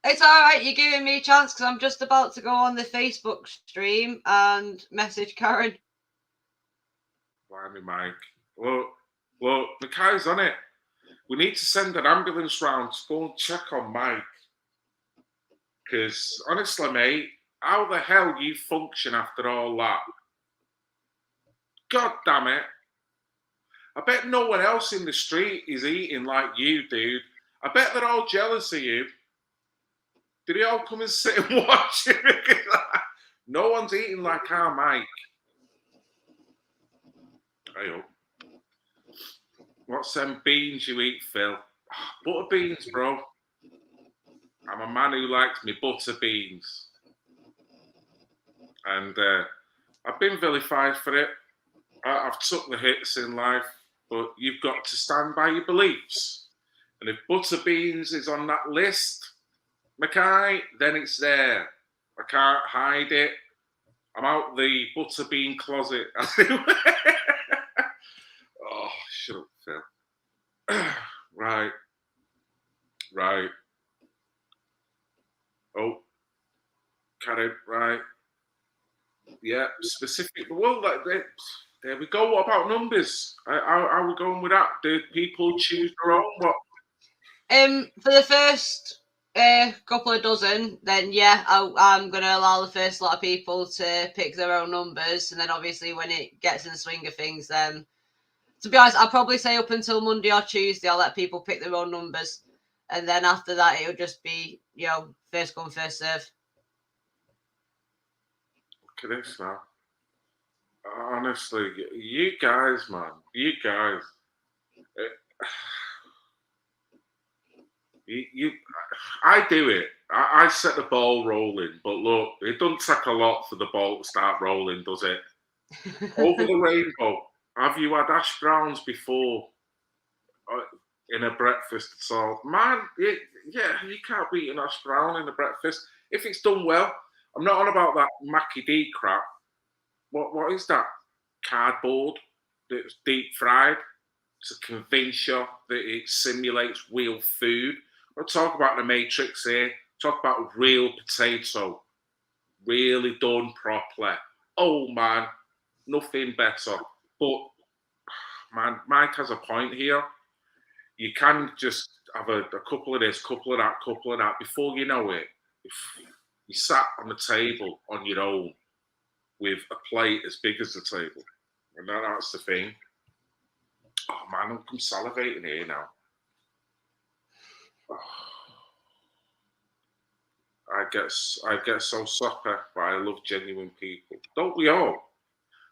It's all right. You're giving me a chance because I'm just about to go on the Facebook stream and message Karen. Blimey, Mike. Look, the guy's on it. We need to send an ambulance round to go and check on Mike. Because, honestly, mate, how the hell you function after all that? God damn it. I bet no one else in the street is eating like you, dude. I bet they're all jealous of you. Did they all come and sit and watch you? No one's eating like our Mike. I hope. What's them beans you eat, Phil? Butter beans, bro. I'm a man who likes me butter beans. And I've been vilified for it. I've took the hits in life, but you've got to stand by your beliefs. And if butter beans is on that list, Mackay, then it's there. I can't hide it. I'm out the butter bean closet. Oh, shut up, Phil. Right. Oh, Karen, right. Yeah, specific. Well, there we go. What about numbers? How are we going with that? Do people choose their own? What? For the first couple of dozen, then yeah, I'm going to allow the first lot of people to pick their own numbers, and then obviously when it gets in the swing of things, then to be honest, I'll probably say up until Monday or Tuesday, I'll let people pick their own numbers, and then after that, it'll just be first come first serve. Look at this now. Honestly, you guys, man, you guys. I do it. I set the ball rolling, but look, it doesn't take a lot for the ball to start rolling, does it? Over the rainbow. Have you had hash browns before in a breakfast? So, man, you can't beat an hash brown in a breakfast if it's done well. I'm not on about that Mackie D crap. What is that? Cardboard that's deep fried to convince you that it simulates real food. We'll talk about the Matrix here. Talk about real potato, really done properly. Oh man, nothing better. But man, Mike has a point here. You can just have a couple of this, couple of that, couple of that. Before you know it, if you sat on the table on your own with a plate as big as the table, and that's the thing. Oh man, I'm salivating here now. Oh. I get so sucker, but I love genuine people. Don't we all?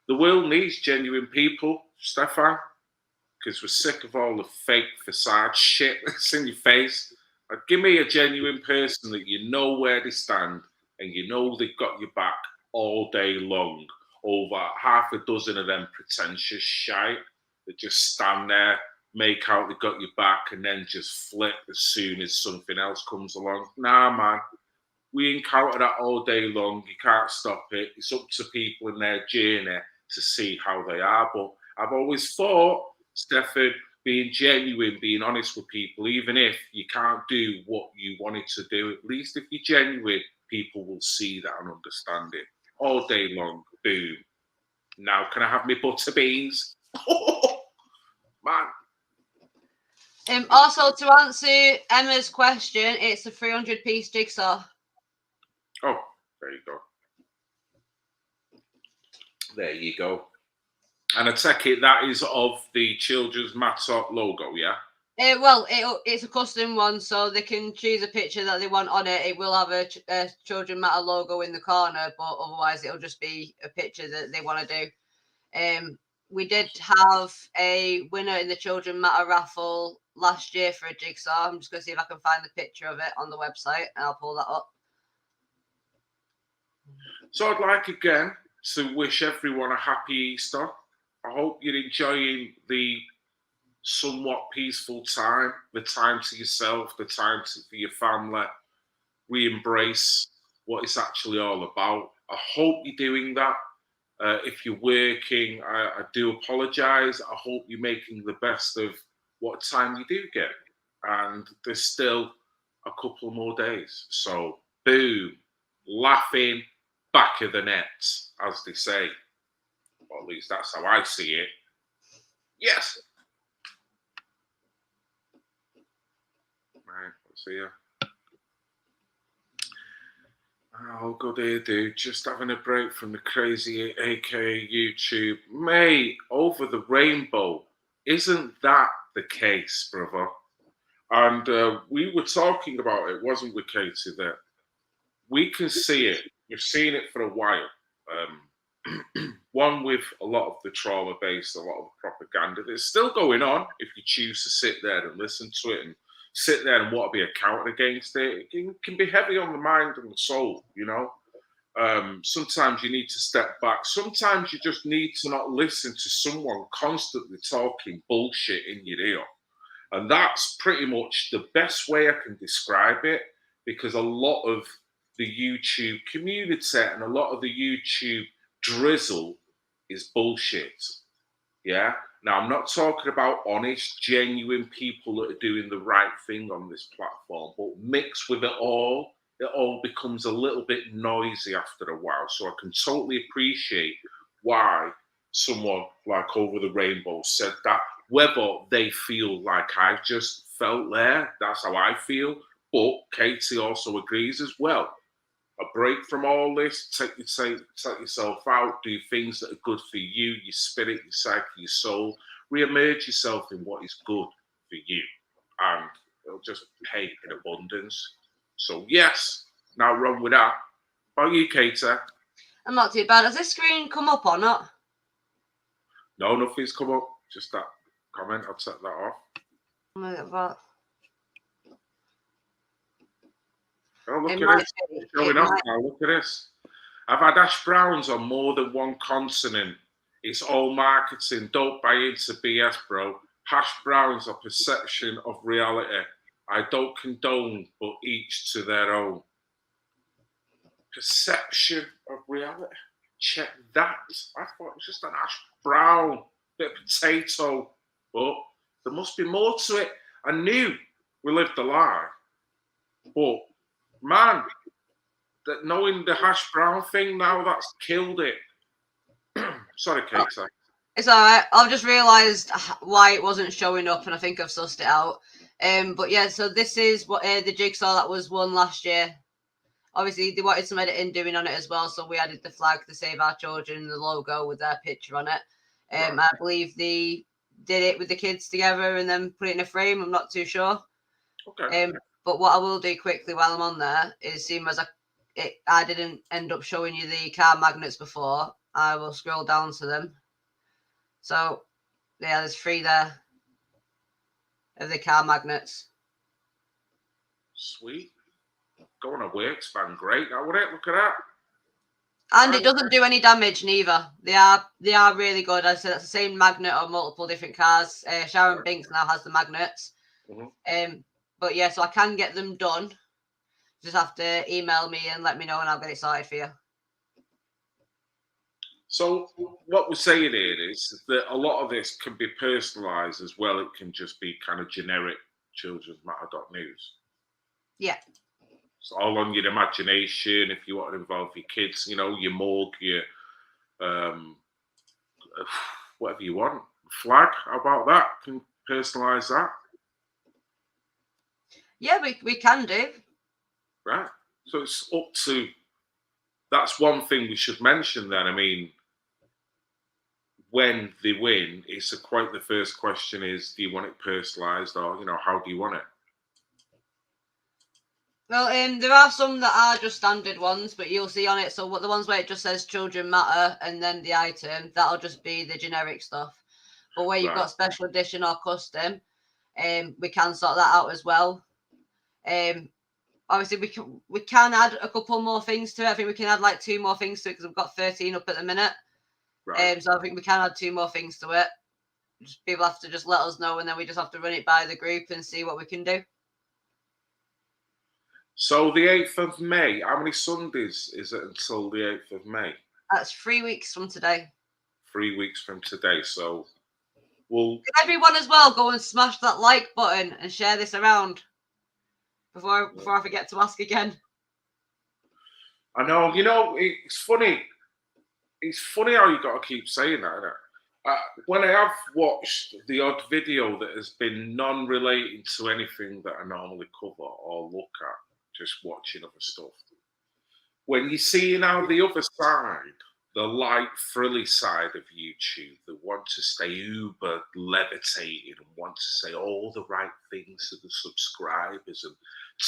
The world needs genuine people, Stefan, because we're sick of all the fake facade shit that's in your face. Like, give me a genuine person that you know where they stand and you know they've got your back all day long. over half a dozen of them pretentious shite that just stand there, make out they got your back, and then just flip as soon as something else comes along. Nah, man. We encounter that all day long. You can't stop it. It's up to people in their journey to see how they are. But I've always thought, Stefan, being genuine, being honest with people, even if you can't do what you wanted to do, at least if you're genuine, people will see that and understand it. All day long, boom. Now, can I have my butter beans? Man. Also, to answer Emma's question, it's a 300-piece jigsaw. Oh, there you go. There you go. And I take it that is of the Children's Matop logo, yeah? It's a custom one, so they can choose a picture that they want on it. It will have a Children Matter logo in the corner, but otherwise it'll just be a picture that they want to do. We did have a winner in the Children Matter raffle last year for a jigsaw. I'm just going to see if I can find the picture of it on the website, and I'll pull that up. So I'd like again to wish everyone a happy Easter. I hope you're enjoying the somewhat peaceful time, the time to yourself, the time for your family. We embrace what it's actually all about. I hope you're doing that. If you're working, I do apologise. I hope you're making the best of what time you do get. And there's still a couple more days. So, boom, laughing, back of the net, as they say. Or at least that's how I see it. Yes. Right, let's see here. Oh, good day, dude. Just having a break from the crazy aka YouTube. Mate, over the rainbow. Isn't that the case, brother? And we were talking about it, wasn't we, Katie, that we can see it. We've seen it for a while. One with a lot of the trauma based, a lot of the propaganda that's still going on if you choose to sit there and listen to it and sit there and want to be accounted against it. It can be heavy on the mind and the soul, you know. Sometimes you need to step back. Sometimes you just need to not listen to someone constantly talking bullshit in your ear. And that's pretty much the best way I can describe it, because a lot of the YouTube community and a lot of the YouTube drizzle is bullshit. Yeah. Now, I'm not talking about honest, genuine people that are doing the right thing on this platform, but mixed with it all becomes a little bit noisy after a while. So I can totally appreciate why someone like Over the Rainbow said that, whether they feel like I just felt there, that's how I feel. But Katie also agrees as well. A break from all this, take yourself out, do things that are good for you, your spirit, your psyche, your soul. Re-emerge yourself in what is good for you. And it'll just pay in abundance. So yes, now run with that. How about you, Katie? I'm not too bad. Has this screen come up or not? No, nothing's come up. Just that comment. I'll set that off. Oh, look at this. It's showing up now. Look at this. I've had hash browns on more than one continent. It's all marketing. Don't buy into BS, bro. Hash browns are perception of reality. I don't condone, but each to their own. Perception of reality. Check that. I thought it was just an hash brown, bit of potato, but there must be more to it. I knew we lived a lie, but man, that knowing the hash brown thing now, that's killed it. Sorry, Katie. It's all right. I've just realised why it wasn't showing up, and I think I've sussed it out. But yeah, so this is what the jigsaw that was won last year. Obviously, they wanted some editing doing on it as well, so we added the flag, the Save Our Children, the logo with their picture on it. Right. I believe they did it with the kids together and then put it in a frame. I'm not too sure. Okay. But what I will do quickly while I'm on there is, seeing as I didn't end up showing you the car magnets before, I will scroll down to them. So, yeah, there's 3 there of the car magnets. Sweet. Going to work, span great. Now, look at that. And it doesn't do any damage neither. They are really good. As I said, that's the same magnet on multiple different cars. Sharon Binks now has the magnets. But yeah, so I can get them done. Just have to email me and let me know, and I'll get it sorted for you. So what we're saying here is that a lot of this can be personalised as well. It can just be kind of generic children's matter.news. Yeah. It's all on your imagination. If you want to involve your kids, you know, your mug, your whatever you want. Flag, how about that? Can personalise that. Yeah, we can do. Right. So it's up to, that's one thing we should mention then. I mean, when they win, it's quite the first question is, do you want it personalised, or, you know, how do you want it? Well, there are some that are just standard ones, but you'll see on it. So what the ones where it just says "Children Matter" and then the item, that'll just be the generic stuff. But where you've got special edition or custom, we can sort that out as well. Obviously, we can add a couple more things to it. I think we can add like 2 more things to it because we've got 13 up at the minute. Right. So I think we can add 2 more things to it. Just, people have to just let us know, and then we just have to run it by the group and see what we can do. So the 8th of May, how many Sundays is it until the 8th of May? That's 3 weeks from today. 3 weeks from today. So we'll... Can everyone as well go and smash that like button and share this around before I forget to ask again? I know, you know, it's funny. It's funny how you got to keep saying that, isn't it? When I have watched the odd video that has been non-relating to anything that I normally cover or look at, just watching other stuff, when you see now the other side, the light, frilly side of YouTube, that want to stay uber levitating and want to say all the right things to the subscribers and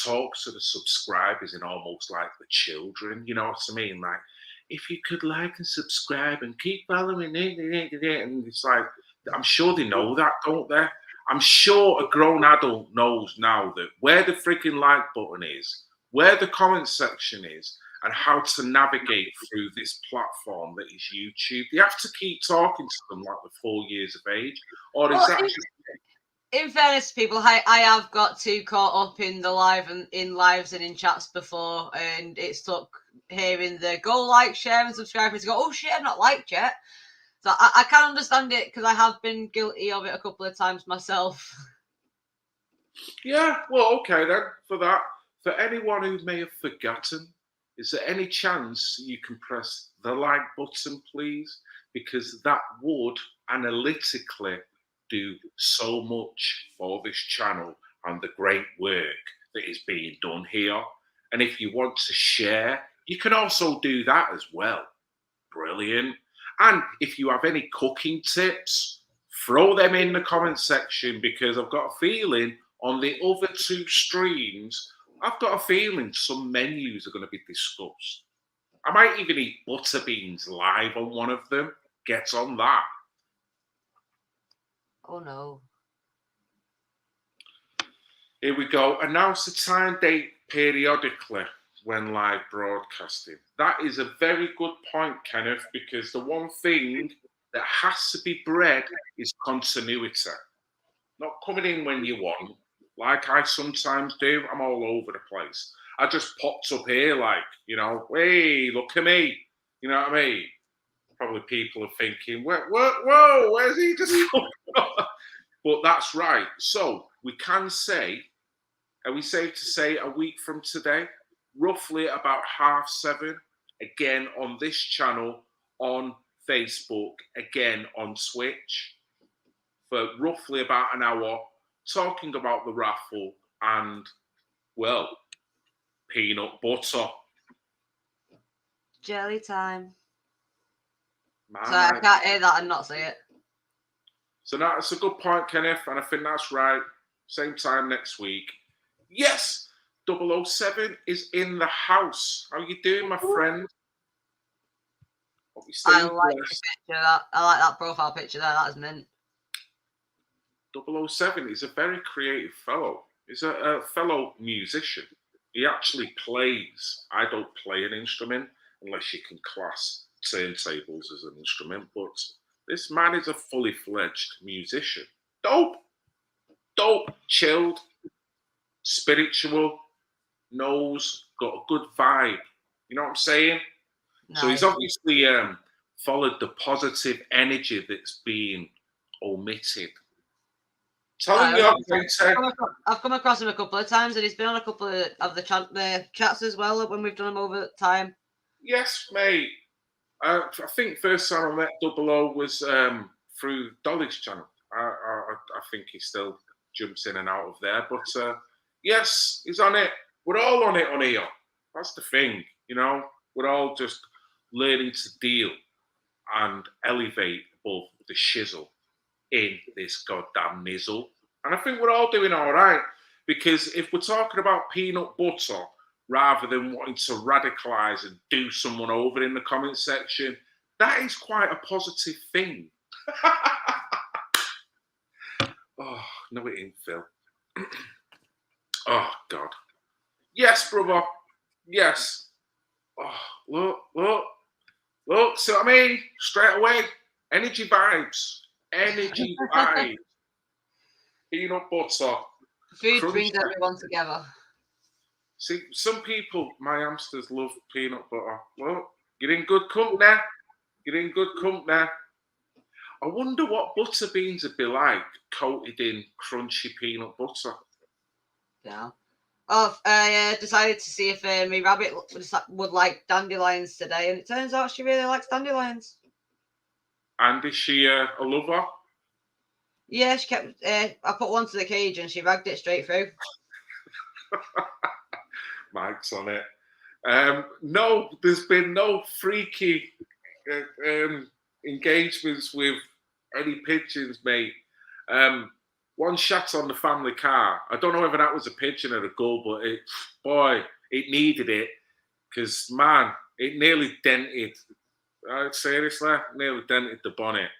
talk to the subscribers in almost like the children, you know what I mean? Like, if you could like and subscribe and keep following it, and it's like, I'm sure they know that, don't they? I'm sure a grown adult knows now that where the freaking like button is, where the comment section is, and how to navigate through this platform that is YouTube. You have to keep talking to them like they're 4 years of age, or is that just... In fairness to people, I have got too caught up in the live and in lives and in chats before, and it's took hearing the go like, share, and subscribe to go, oh shit, I've not liked yet. So I can understand it because I have been guilty of it a couple of times myself. Yeah, well, okay then. For that, for anyone who may have forgotten, is there any chance you can press the like button, please? Because that would analytically do so much for this channel and the great work that is being done here. And if you want to share, you can also do that as well. Brilliant. And if you have any cooking tips, throw them in the comment section, because I've got a feeling on the other 2 streams, I've got a feeling some menus are going to be discussed. I might even eat butter beans live on one of them. Get on that. Oh no. Here we go. Announce the time date periodically when live broadcasting. That is a very good point, Kenneth, because the one thing that has to be bred is continuity. Not coming in when you want, like I sometimes do. I'm all over the place. I just popped up here like, you know, hey, look at me. You know what I mean? Probably people are thinking, whoa, where's he just... But that's right. So we can say, are we safe to say a week from today, roughly about 7:30, again on this channel, on Facebook, again on Twitch, for roughly about an hour, talking about the raffle and, well, peanut butter. Jelly time. Sorry, I can't hear that and not say it. So that's a good point, Kenneth, and I think that's right. Same time next week. Yes, 007 is in the house. How you doing, my friend? I like the picture. I like that profile picture there. That is mint. 007 is a very creative fellow. He's a fellow musician. He actually plays. I don't play an instrument. unless you can class turntables as an instrument. But this man is a fully fledged musician. Dope, chilled, spiritual, knows, got a good vibe. You know what I'm saying? Nice. So he's obviously followed the positive energy that's been omitted. Telling you, I've come across him a couple of times, and he's been on a couple of the chats as well when we've done them over time. Yes, mate. I think first time I met Double O was through Dolly's channel. I think he still jumps in and out of there, but yes, he's on it. We're all on it on here. That's the thing, you know. We're all just learning to deal and elevate above the shizzle in this goddamn nizzle. And I think we're all doing all right, because if we're talking about peanut butter rather than wanting to radicalize and do someone over in the comment section, that is quite a positive thing. Oh, no, it ain't, Phil. Oh, God. Yes, brother. Yes. Oh, look. See what I mean? Straight away. Energy vibes. Peanut butter. Food brings everyone together. See, some people, my hamsters, love peanut butter. Well, you're in good company. I wonder what butter beans would be like coated in crunchy peanut butter. Yeah. Oh, I decided to see if my rabbit would like dandelions today, and it turns out she really likes dandelions. And is she a lover? Yeah, she kept. I put one to the cage and she ragged it straight through. Mike's on it. No, there's been no freaky engagements with any pigeons, mate. One shot on the family car. I don't know whether that was a pigeon or a gull, but it needed it, because, man, it nearly dented. Seriously, nearly dented the bonnet.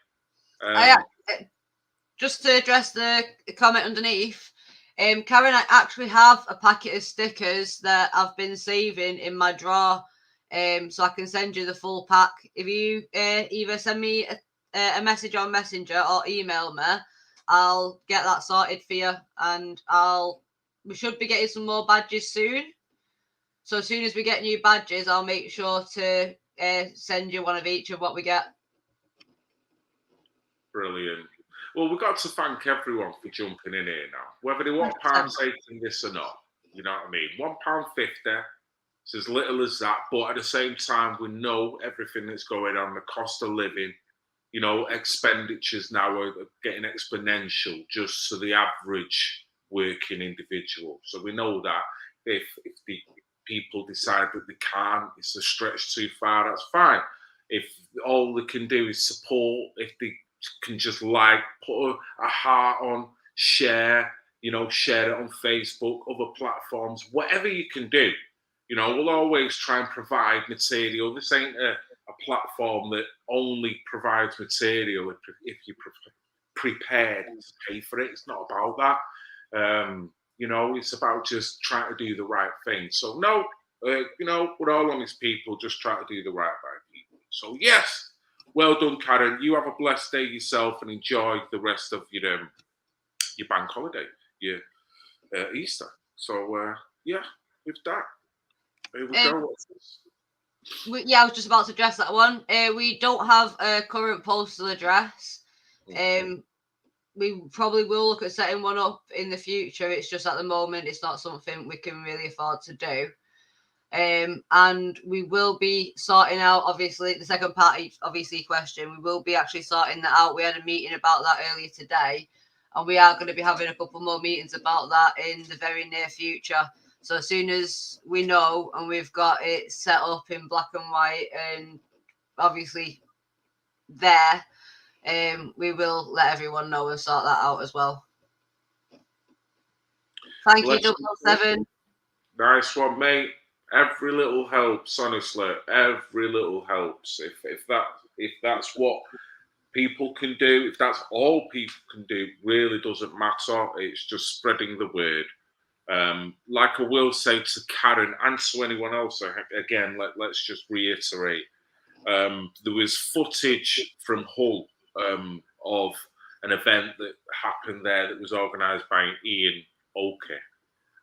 Just to address the comment underneath, Karen, I actually have a packet of stickers that I've been saving in my drawer, so I can send you the full pack. If you either send me a message on Messenger or email me, I'll get that sorted for you, and we should be getting some more badges soon. So as soon as we get new badges, I'll make sure to send you one of each of what we get. Brilliant. Well, we've got to thank everyone for jumping in here now, whether they want pound taking this or not. You know what I mean? £1.50. It's as little as that, but at the same time, we know everything that's going on, the cost of living, you know, expenditures now are getting exponential just to the average working individual. So we know that if the people decide that they can't, it's a stretch too far, that's fine. If all they can do is support, if they can just put a heart on, share it on Facebook, other platforms, whatever you can do. You know, we'll always try and provide material. This ain't a platform that only provides material if you're prepared to pay for it. It's not about that. You know, it's about just trying to do the right thing. So no, you know, we're all honest people, just try to do the right by people. So yes, well done, Karen. You have a blessed day yourself and enjoy the rest of your bank holiday, your Easter. So yeah, with that, here we go. I was just about to address that one. We don't have a current postal address. We probably will look at setting one up in the future. It's just at the moment, it's not something we can really afford to do. And we will be sorting out, obviously, the second part of your question. We will be actually sorting that out. We had a meeting about that earlier today, and we are going to be having a couple more meetings about that in the very near future. So as soon as we know and we've got it set up in black and white and obviously there, we will let everyone know and sort that out as well. Thank you, 007. Nice one, mate. Every little helps, honestly. Every little helps. If that's what people can do, if that's all people can do, really doesn't matter. It's just spreading the word. Like I will say to Karen and to anyone else, again, let's just reiterate. There was footage from Hull of an event that happened there that was organised by Ian Oakey.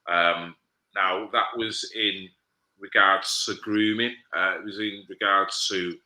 Now, that was in regards to grooming. It was in regards to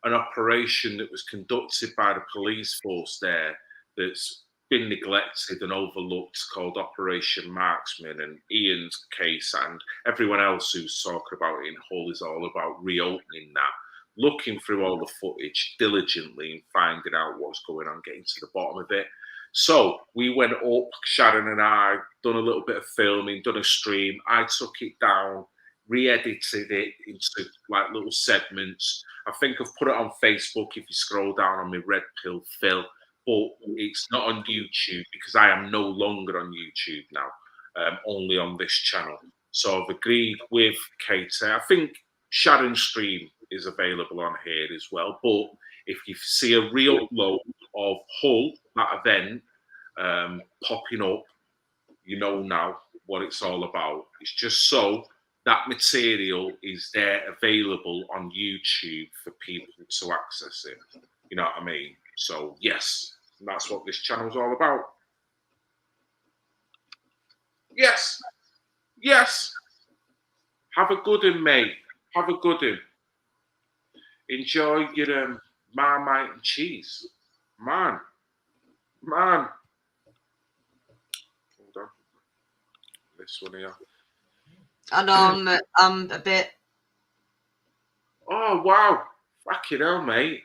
an operation that was conducted by the police force there that's been neglected and overlooked, called Operation Marksman. And Ian's case and everyone else who's talking about it in Hull is all about reopening that, looking through all the footage diligently and finding out what's going on, getting to the bottom of it. So we went up, Sharon and I, done a little bit of filming, done a stream. I took it down, re-edited it into like little segments. I think I've put it on Facebook if you scroll down on my Red Pill Phil, but it's not on YouTube because I am no longer on YouTube now, only on this channel. So I've agreed with Kate. I think Sharon's stream is available on here as well. But if you see a re-upload of Hull, that event, popping up, you know now what it's all about. It's just so that material is there available on YouTube for people to access it. You know what I mean? So yes, that's what this channel's all about. Yes. Yes. Have a good one, mate. Have a good one. Enjoy your Marmite and cheese. Man. Hold on. This one here. I know I'm a bit. Oh, wow. Fucking hell, mate.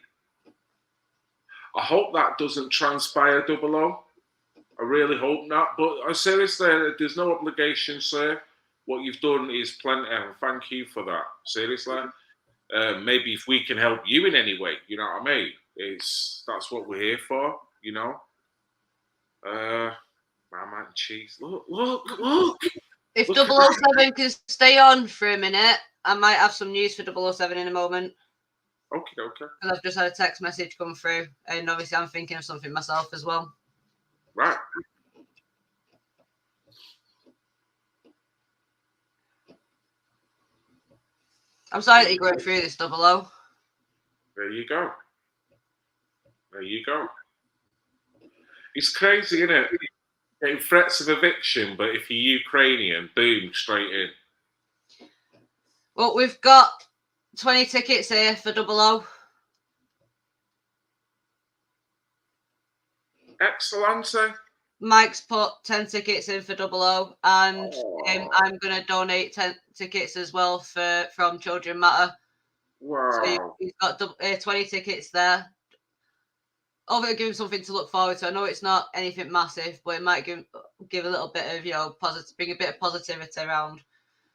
I hope that doesn't transpire, Double O. I really hope not. But seriously, there's no obligation, sir. What you've done is plenty, and thank you for that. Seriously. Maybe if we can help you in any way, you know what I mean? That's what we're here for, you know. Marmite and cheese. Look. If 007 can stay on for a minute, I might have some news for 007 in a moment. Okay. Because I've just had a text message come through, and obviously I'm thinking of something myself as well. Right. I'm sorry that you're going through this, 00. There you go. It's crazy, isn't it? Getting threats of eviction, but if you're Ukrainian, boom, straight in. Well, we've got 20 tickets here for 00. Excellent. Mike's put 10 tickets in for 00, and I'm going to donate 10 tickets as well from Children Matter. Wow. So he's got 20 tickets there. Hopefully, give him something to look forward to. I know it's not anything massive, but it might give a little bit of, bring a bit of positivity around.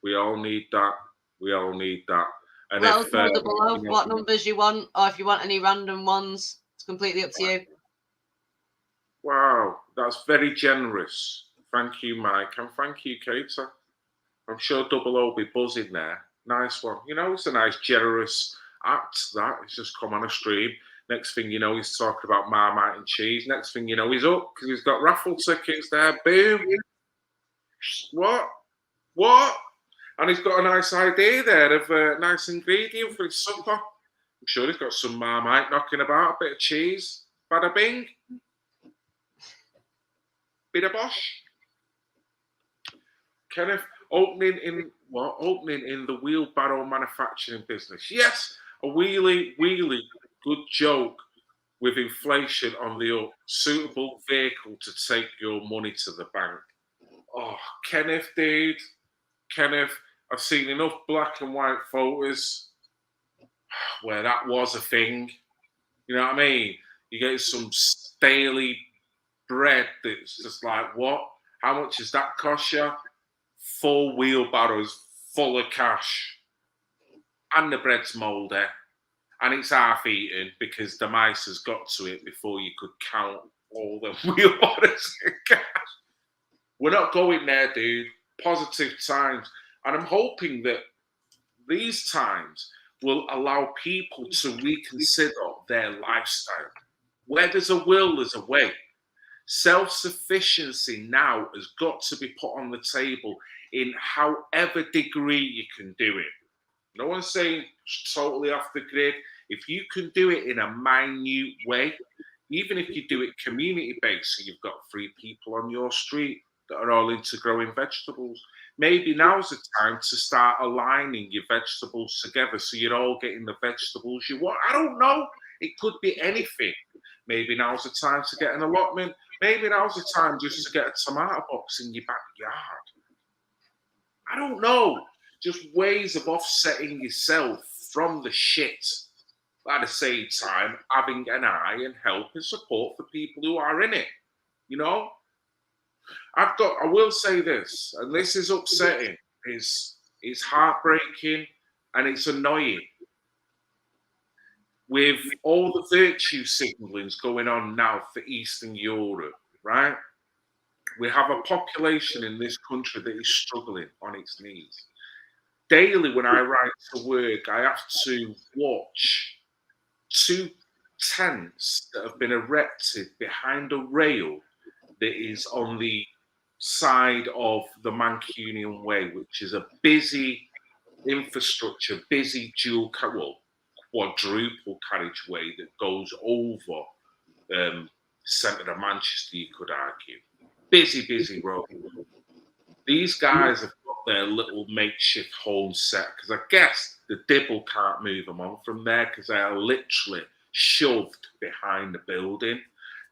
We all need that. And let us know below what numbers you want, or if you want any random ones, it's completely up to you. Wow, that's very generous. Thank you, Mike, and thank you, Kater. I'm sure 00 will be buzzing there. Nice one. You know, it's a nice, generous act, that. It's just come on a stream. Next thing you know, he's talking about Marmite and cheese. Next thing you know, he's up because he's got raffle tickets there. Boom. What? And he's got a nice idea there of a nice ingredient for his supper. I'm sure he's got some Marmite knocking about, a bit of cheese. Bada bing. Bit of bosh. Kenneth, opening in the wheelbarrow manufacturing business. Yes, a really good joke with inflation on the up. Suitable vehicle to take your money to the bank. Oh, Kenneth, dude. Kenneth, I've seen enough black and white photos where that was a thing. You know what I mean? You get some staley bread that's just like, what? How much does that cost you? 4 wheelbarrows full of cash. And the bread's mouldy. And it's half eaten because the mice has got to it before you could count all the wheelbarrows of cash. We're not going there, dude. Positive times. And I'm hoping that these times will allow people to reconsider their lifestyle. Where there's a will, there's a way. Self-sufficiency now has got to be put on the table in however degree you can do it. No one's saying totally off the grid. If you can do it in a minute way, even if you do it community-based, so you've got 3 people on your street that are all into growing vegetables, maybe now's the time to start aligning your vegetables together so you're all getting the vegetables you want. I don't know. It could be anything. Maybe now's the time to get an allotment. Maybe now's the time just to get a tomato box in your backyard. I don't know. Just ways of offsetting yourself from the shit. But at the same time, having an eye and help and support for people who are in it. You know? I will say this, and this is upsetting, it's heartbreaking and it's annoying. With all the virtue signallings going on now for Eastern Europe, right? We have a population in this country that is struggling on its knees. Daily, when I ride to work, I have to watch 2 tents that have been erected behind a rail that is on the side of the Mancunian Way, which is a busy infrastructure, busy quadruple carriageway that goes over centre of Manchester, you could argue. Busy road. These guys have got their little makeshift home set because I guess the Dibble can't move them on from there because they are literally shoved behind the building.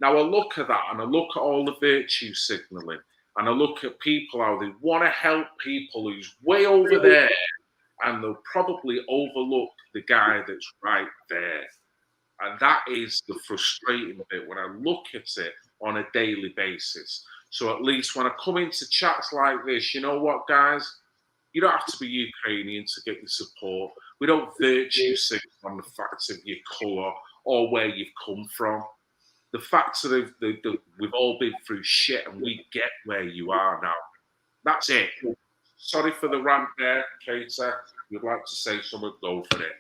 Now I look at that and I look at all the virtue signalling and I look at people how they want to help people who's way over there and they'll probably overlook the guy that's right there. And that is the frustrating bit when I look at it on a daily basis. So at least when I come into chats like this, you know what, guys? You don't have to be Ukrainian to get your support. We don't virtue signal on the fact of your colour or where you've come from. The fact that we've all been through shit and we get where you are now. That's it. Sorry for the rant there, Kater. You'd like to say something, go for it.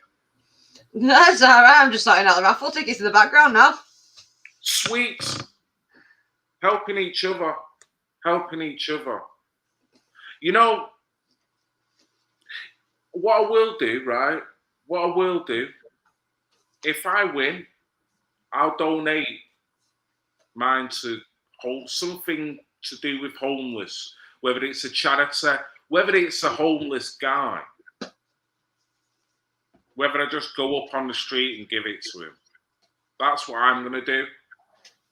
That's all right. I'm just sorting out the raffle tickets in the background now. Sweet. Helping each other. Helping each other. You know, what I will do, right? What I will do, if I win, I'll donate mine to something to do with homeless, whether it's a charity, whether it's a homeless guy, whether I just go up on the street and give it to him. That's what I'm going to do.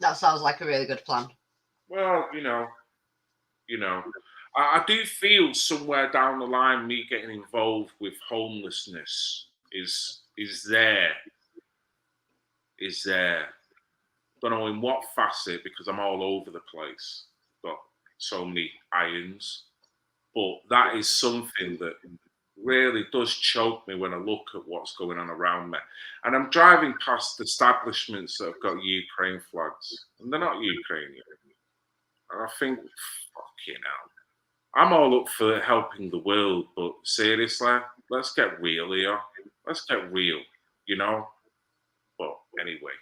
That sounds like a really good plan. Well, you know, I do feel somewhere down the line me getting involved with homelessness is there. Don't know in what facet because I'm all over the place. Got so many irons. But that is something that really does choke me when I look at what's going on around me. And I'm driving past establishments that have got Ukraine flags. And they're not Ukrainian. And I think, fucking hell. I'm all up for helping the world, but seriously, let's get real here. Let's get real, you know? But anyway.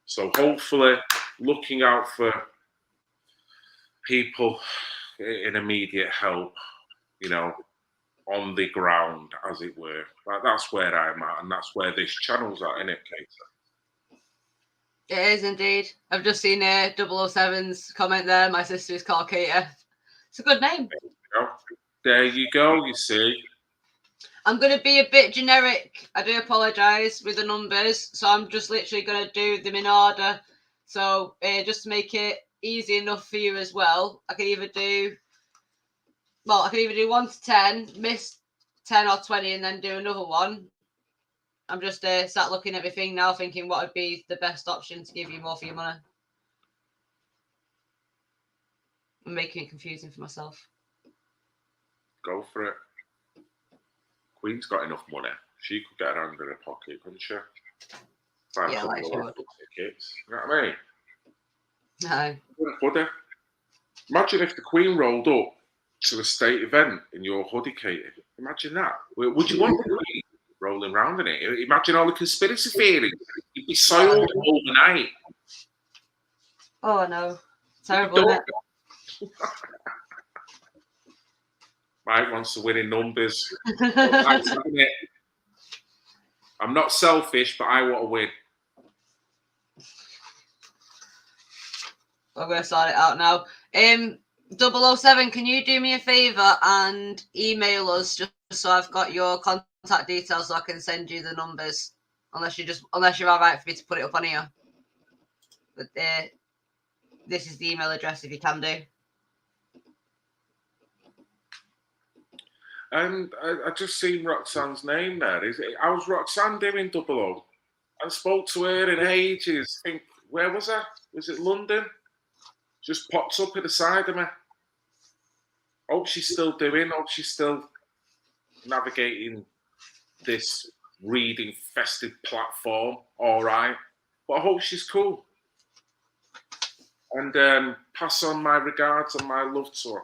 So hopefully looking out for people in immediate help, you know, on the ground, as it were. That's where I'm at, and that's where this channel's at, innit, Kater? It is indeed. I've just seen 007's comment there. My sister is called Kater. It's a good name. There you go, you see. I'm going to be a bit generic. I do apologise with the numbers. So I'm just literally going to do them in order. So just to make it easy enough for you as well, I can either do 1 to 10, miss 10 or 20 and then do another one. I'm just sat looking at everything now thinking what would be the best option to give you more for your money. I'm making it confusing for myself. Go for it. Queen's got enough money. She could get her hand in her pocket, couldn't she? Yeah, like she would. Tickets. You know what I mean? No. Hoodie. Imagine if the Queen rolled up to a state event in your hoodie, Katie. Imagine that. Would you want the Queen rolling around in it? Imagine all the conspiracy theories. You'd be soiled overnight. Oh, no. Terrible, isn't it? Mike wants to win in numbers. I'm not selfish, but I want to win. I'm going to sort it out now. 007, can you do me a favour and email us just so I've got your contact details so I can send you the numbers? Unless you're all right for me to put it up on here. But this is the email address if you can do. And I just seen Roxanne's name there. How's Roxanne doing, 00? I spoke to her in ages. I think, where was I? Was it London? Just popped up at the side of me. Hope she's still doing. Hope she's still navigating this reading festive platform. All right. But I hope she's cool. And pass on my regards and my love to her.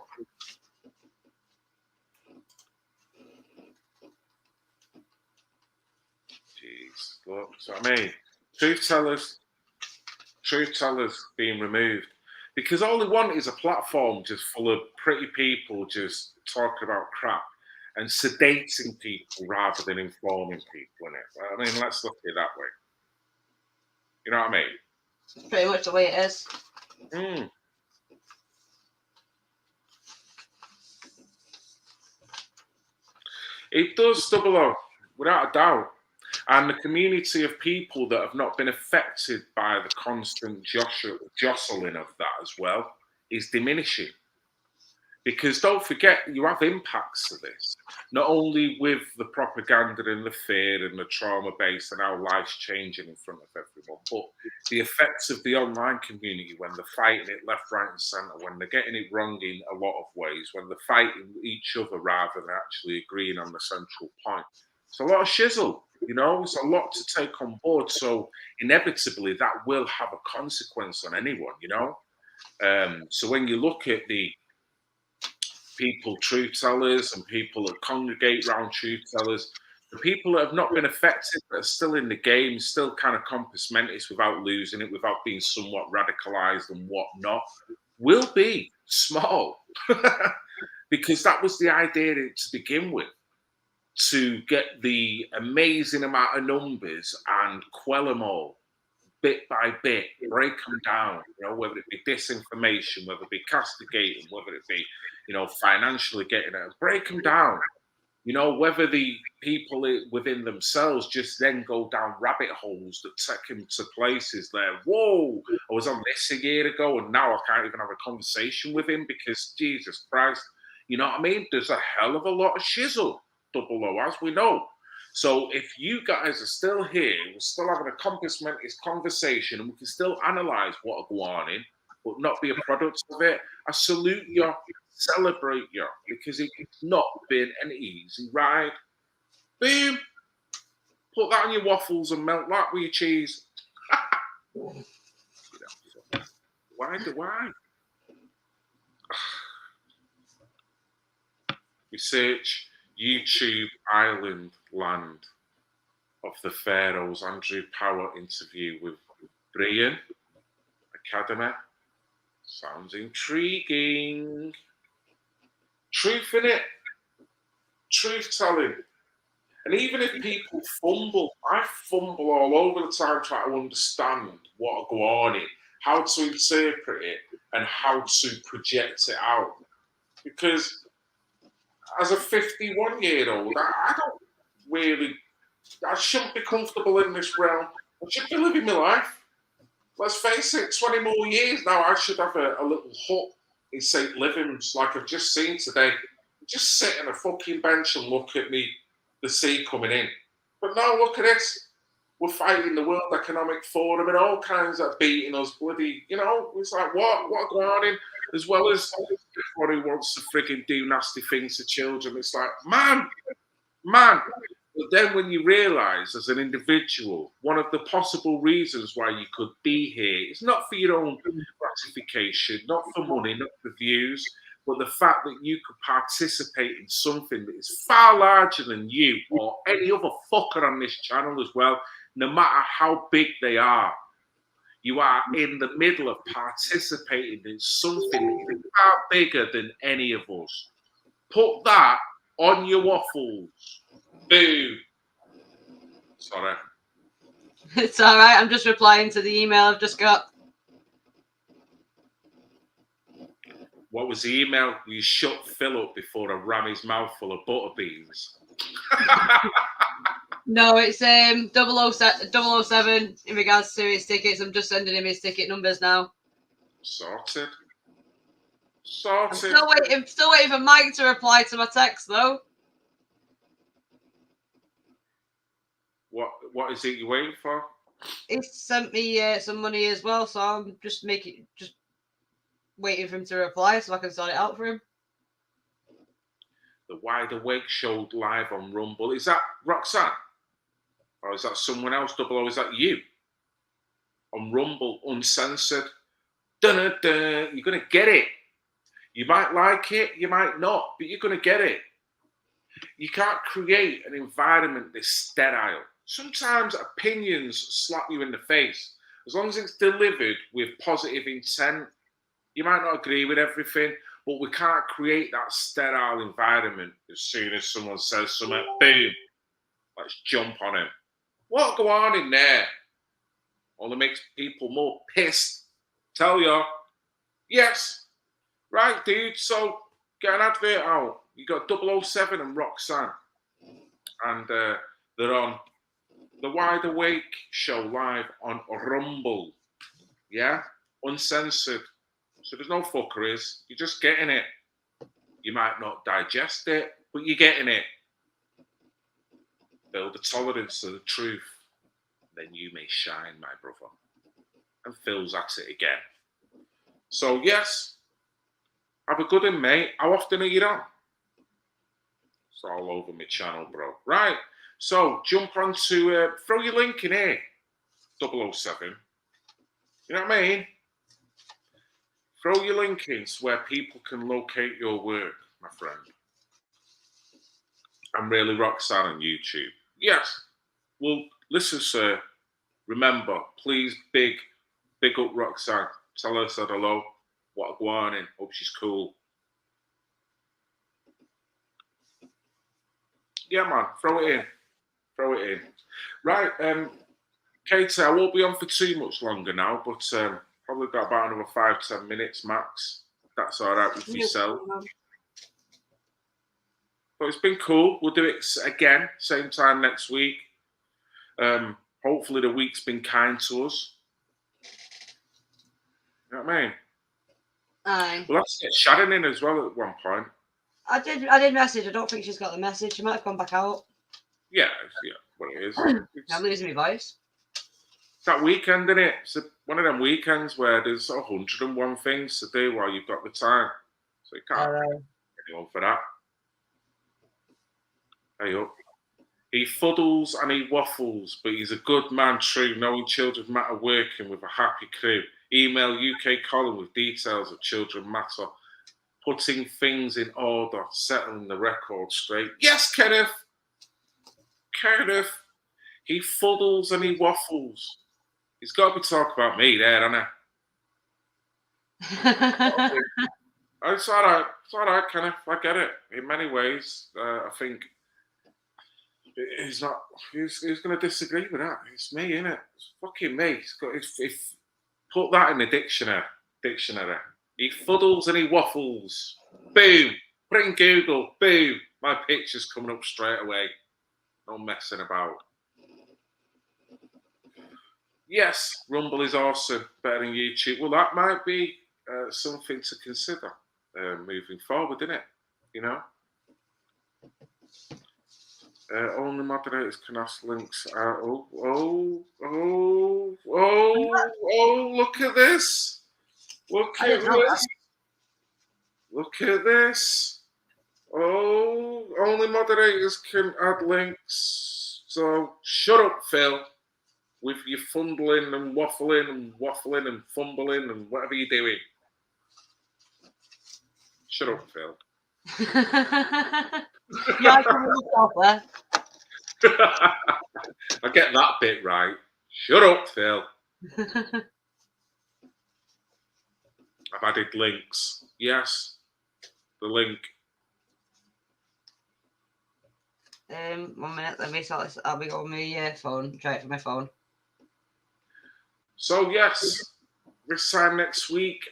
Jeez, look. So I mean, truth tellers being removed. Because all they want is a platform just full of pretty people just talking about crap and sedating people rather than informing people in it. I mean, let's look at it that way. You know what I mean? It's pretty much the way it is. It does, 00, without a doubt. And the community of people that have not been affected by the constant jostling of that as well is diminishing. Because don't forget, you have impacts to this, not only with the propaganda and the fear and the trauma base and how life's changing in front of everyone, but the effects of the online community when they're fighting it left, right, and centre, when they're getting it wrong in a lot of ways, when they're fighting each other rather than actually agreeing on the central point. It's a lot of shizzle, you know, it's a lot to take on board. So inevitably that will have a consequence on anyone, you know. So when you look at the people, truth tellers, and people that congregate around truth tellers, the people that have not been affected but are still in the game, still kind of compass mentis without losing it, without being somewhat radicalized and whatnot, will be small. Because that was the idea to begin with, to get the amazing amount of numbers and quell them all bit by bit, break them down, you know, whether it be disinformation, whether it be castigating, whether it be, you know, financially getting it, break them down, you know, whether the people within themselves just then go down rabbit holes that take them to places there. Whoa, I was on this a year ago and now I can't even have a conversation with him because Jesus Christ, you know what I mean? There's a hell of a lot of shizzle, 00, as we know. So if you guys are still here, we're still having a compass mentis conversation and we can still analyse what are going on in, but not be a product of it, I salute you, celebrate you, because it's not been an easy ride. Boom! Put that on your waffles and melt that with your cheese. Why? Research YouTube Island Land of the Pharaohs, Andrew Power interview with Brian Academy. Sounds intriguing. Truth in it. Truth telling. And even if people fumble, I fumble all over the time trying to understand what go on in, how to interpret it, and how to project it out. Because as a 51-year-old, I don't really, I shouldn't be comfortable in this realm. I should be living my life. Let's face it, 20 more years now, I should have a little hut in St. Livings, like I've just seen today. Just sit on a fucking bench and look at the sea coming in. But no, look at this. We're fighting the World Economic Forum and all kinds of beating us bloody, you know, it's like, what going on in? As well as everybody who wants to frigging do nasty things to children. It's like, man. But then when you realise as an individual, one of the possible reasons why you could be here is not for your own gratification, not for money, not for views, but the fact that you could participate in something that is far larger than you or any other fucker on this channel as well, no matter how big they are. You are in the middle of participating in something far bigger than any of us. Put that on your waffles. Boom. Sorry. It's all right. I'm just replying to the email I've just got. What was the email? You shut Phil up before I ram his mouth full of butter beans. No, it's 007 in regards to his tickets. I'm just sending him his ticket numbers now. Sorted. I'm still waiting for Mike to reply to my text though. What is it you're waiting for? He sent me some money as well, so I'm just waiting for him to reply so I can sort it out for him. The Wide Awake showed live on Rumble. Is that Roxanne? Or is that someone else? Double, is that you? On Rumble, uncensored. Dun-dun-dun. You're going to get it. You might like it, you might not, but you're going to get it. You can't create an environment that's sterile. Sometimes opinions slap you in the face. As long as it's delivered with positive intent, you might not agree with everything, but we can't create that sterile environment. As soon as someone says something, boom, let's jump on him. What go on in there? Only makes people more pissed. Tell you, yes, right, dude. So get an advert out. You got 007 and Roxanne, and they're on the Wide Awake show live on Rumble. Yeah, uncensored. So there's no fuckeries. You're just getting it. You might not digest it, but you're getting it. Build a tolerance to the truth. Then you may shine, my brother. And Phil's at it again. So, yes, have a good one, mate. How often are you on? It's all over my channel, bro. Right. So, jump on to, throw your link in here, 007. You know what I mean? Throw your link in where people can locate your work, my friend. I'm really Roxanne on YouTube. Yes. Well, listen, sir. Remember, please big up Roxanne. Tell her I said hello. What a guanin. Hope she's cool. Yeah, man. Throw it in. Throw it in. Right. Katie, I won't be on for too much longer now, but probably got about another 5-10 minutes max. That's all right with yourself. But it's been cool. We'll do it again, same time next week. Hopefully the week's been kind to us. You know what I mean? Aye. We'll have to get Sharon in as well at one point. I did message. I don't think she's got the message. She might have gone back out. Yeah, what it is. I'm losing my voice. It's that weekend, isn't it? It's one of them weekends where there's 101 things to do while you've got the time. So you can't get anyone for that. Hey up. He fuddles and he waffles, but he's a good man, true, knowing children matter, working with a happy crew. Email UK Colin with details of Children Matter, putting things in order, settling the record straight. Yes, Kenneth. Kenneth. He fuddles and he waffles. He's got to be talking about me there, hasn't he? It's all right. It's all right, Kenneth. I get it. In many ways, I think he's not. Who's going to disagree with that? It's me, isn't it? It's fucking me. If put that in the dictionary. He fuddles and he waffles. Boom. Put in Google. Boom. My picture's coming up straight away. No messing about. Yes, Rumble is awesome. Better than YouTube. Well, that might be something to consider moving forward, isn't it? You know? Only moderators can ask links. Look at this. Look at this. Oh, only moderators can add links. So shut up, Phil, with your fumbling and waffling and fumbling and whatever you're doing. Shut up, Phil. Yeah, I can myself there. I get that bit right. Shut up, Phil. I've added links. Yes, the link. 1 minute, let me sort this. I'll be on my phone. Try it from my phone. So yes, this time next week,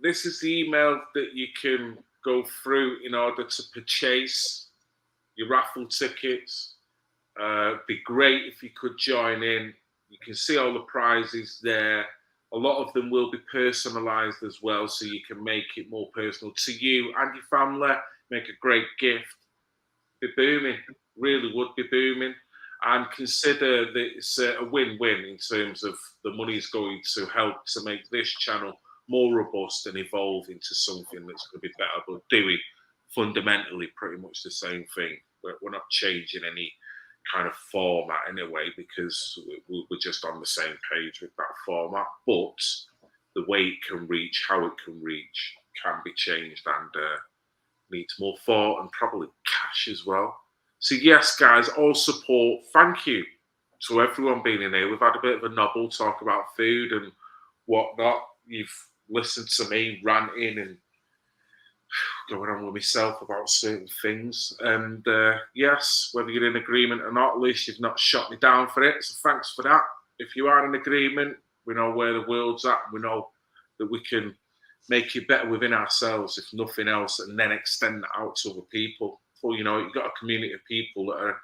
this is the email that you can go through in order to purchase your raffle tickets. Be great if you could join in. You can see all the prizes there. A lot of them will be personalised as well, so you can make it more personal to you and your family. Make a great gift. Be booming. Really would be booming. And consider that it's a win-win in terms of the money is going to help to make this channel more robust and evolve into something that's going to be better, but doing fundamentally pretty much the same thing. We're not changing any kind of format anyway, because we're just on the same page with that format. But the way it can reach, how it can reach, can be changed and needs more thought and probably cash as well. So yes, guys, all support. Thank you to everyone being in here. We've had a bit of a novel talk about food and whatnot. You've listened to me ranting and going on with myself about certain things. And yes, whether you're in agreement or not, at least you've not shot me down for it. So thanks for that. If you are in agreement, we know where the world's at. We know that we can make it better within ourselves, if nothing else, and then extend that out to other people. Before you know it, you've got a community of people that are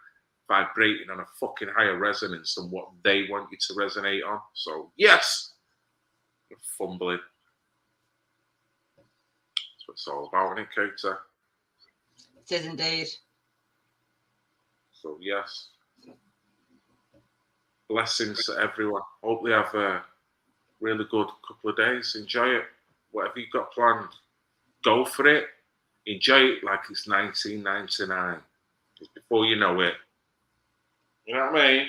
vibrating on a fucking higher resonance than what they want you to resonate on. So yes, fumbling. That's what it's all about, isn't it, Kota? It is indeed. So yes, blessings to everyone. Hope they have a really good couple of days. Enjoy it. Whatever you've got planned, go for it. Enjoy it like it's 1999. Because before you know it, you know what I mean?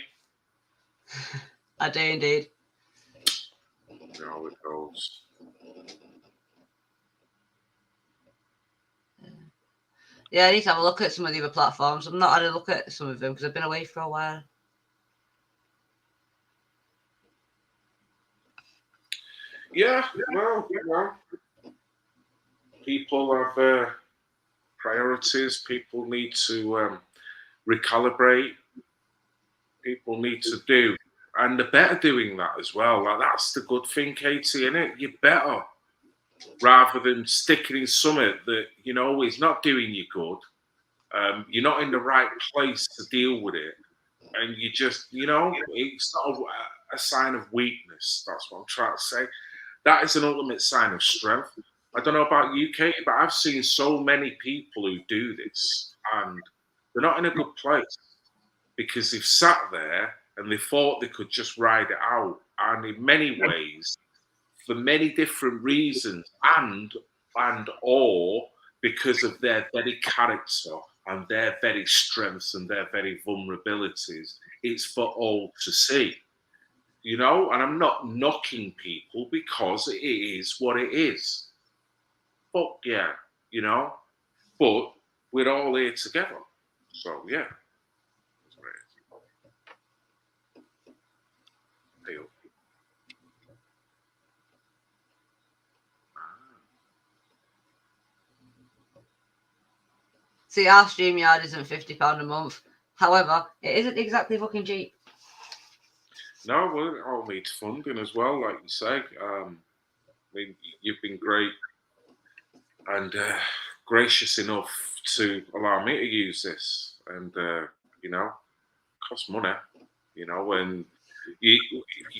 I do indeed. You know how it goes. Yeah, I need to have a look at some of the other platforms. I've not had a look at some of them because I've been away for a while. Yeah, well, people have priorities. People need to recalibrate. People need to do, and they're better doing that as well. Like, that's the good thing, Katie, innit? You're better rather than sticking in something that you know is not doing you good. You're not in the right place to deal with it, and you just, you know, it's not a sign of weakness. That's what I'm trying to say. That is an ultimate sign of strength. I don't know about you, Katie, but I've seen so many people who do this, and they're not in a good place because they've sat there and they thought they could just ride it out, and in many ways, for many different reasons, and or because of their very character and their very strengths and their very vulnerabilities, it's for all to see. You know, and I'm not knocking people because it is what it is. Fuck yeah, you know, but we're all here together. So yeah, that's what it is. Hey, See, our StreamYard isn't £50 a month. However, it isn't exactly fucking cheap. No, well, it all needs funding as well, like you say. I mean, you've been great and gracious enough to allow me to use this, and you know, it costs money. You know, and you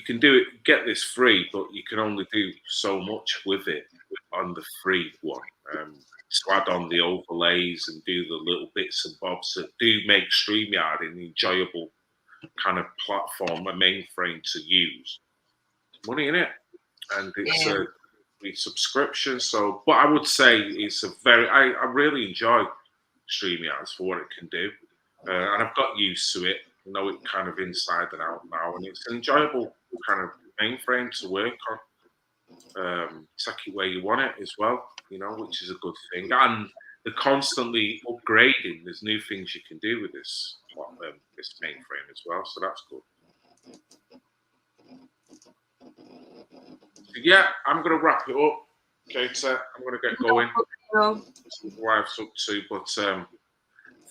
can do it, get this free, but you can only do so much with it on the free one. To add on the overlays and do the little bits and bobs that do make StreamYard an enjoyable kind of platform, a mainframe to use. Money in it, and it's Yeah. a free subscription. So, but I would say it's a very, I really enjoy StreamYards for what it can do, and I've got used to it. I know it kind of inside and out now, and it's an enjoyable kind of mainframe to work on. Take it where you want it as well, you know, which is a good thing. And they're constantly upgrading. There's new things you can do with this this mainframe as well, so that's good. So yeah, I'm gonna wrap it up. Katie, I'm going to get going. No. Wife's up to, but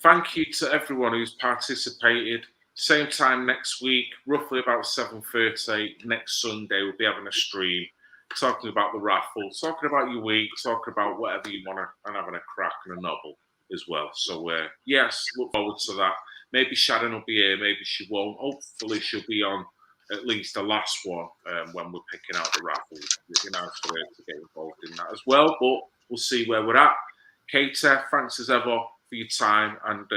thank you to everyone who's participated. Same time next week, roughly about 7:30 next Sunday, we'll be having a stream talking about the raffle, talking about your week, talking about whatever you want to, and having a crack and a novel as well. So, yes, look forward to that. Maybe Sharon will be here, maybe she won't. Hopefully, she'll be on at least the last one when we're picking out the raffle. You know, for her to get involved in that as well. But we'll see where we're at. Katie, thanks as ever for your time and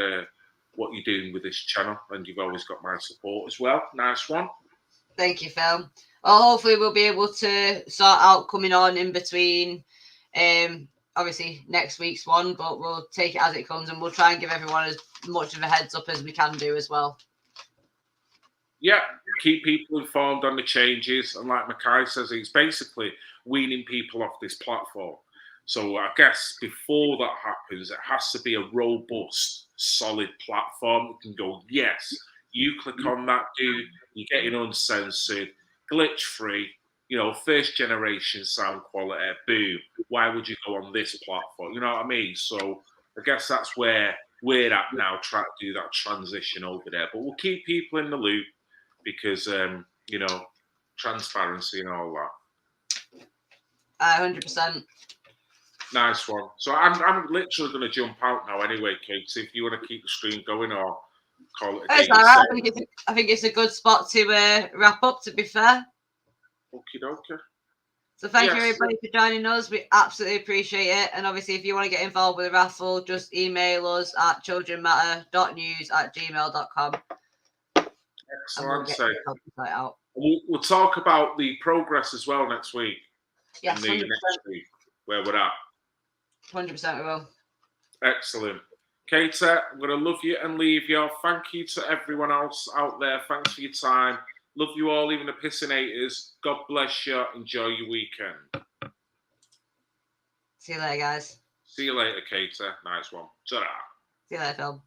what you're doing with this channel. And you've always got my support as well. Nice one. Thank you, Phil. Well, hopefully we'll be able to sort out coming on in between, obviously next week's one, but we'll take it as it comes and we'll try and give everyone as much of a heads up as we can do as well. Yeah, keep people informed on the changes. And like Mackay says, it's basically weaning people off this platform. So I guess before that happens, it has to be a robust, solid platform that can go, yes, you click on that, dude, you're getting uncensored, glitch-free, you know, first generation sound quality, boom. Why would you go on this platform? You know what I mean? So I guess that's where we're at now, trying to do that transition over there. But we'll keep people in the loop because, you know, transparency and all that. 100%. Nice one. So I'm literally going to jump out now anyway, Kate. So if you want to keep the stream going or call it a day. I think it's a good spot to wrap up, to be fair. Okie dokie. So thank you everybody for joining us. We absolutely appreciate it. And obviously, if you want to get involved with the raffle, just email us at childrenmatter.news@gmail.com. Excellent. We'll talk about the progress as well next week. Yes, 100%. Next week, where we're at. 100% we will. Excellent. Kate, I'm going to love you and leave you. Thank you to everyone else out there. Thanks for your time. Love you all, even the pissinators. God bless you. Enjoy your weekend. See you later, guys. See you later, Kate. Nice one. Ta-da. See you later, Phil.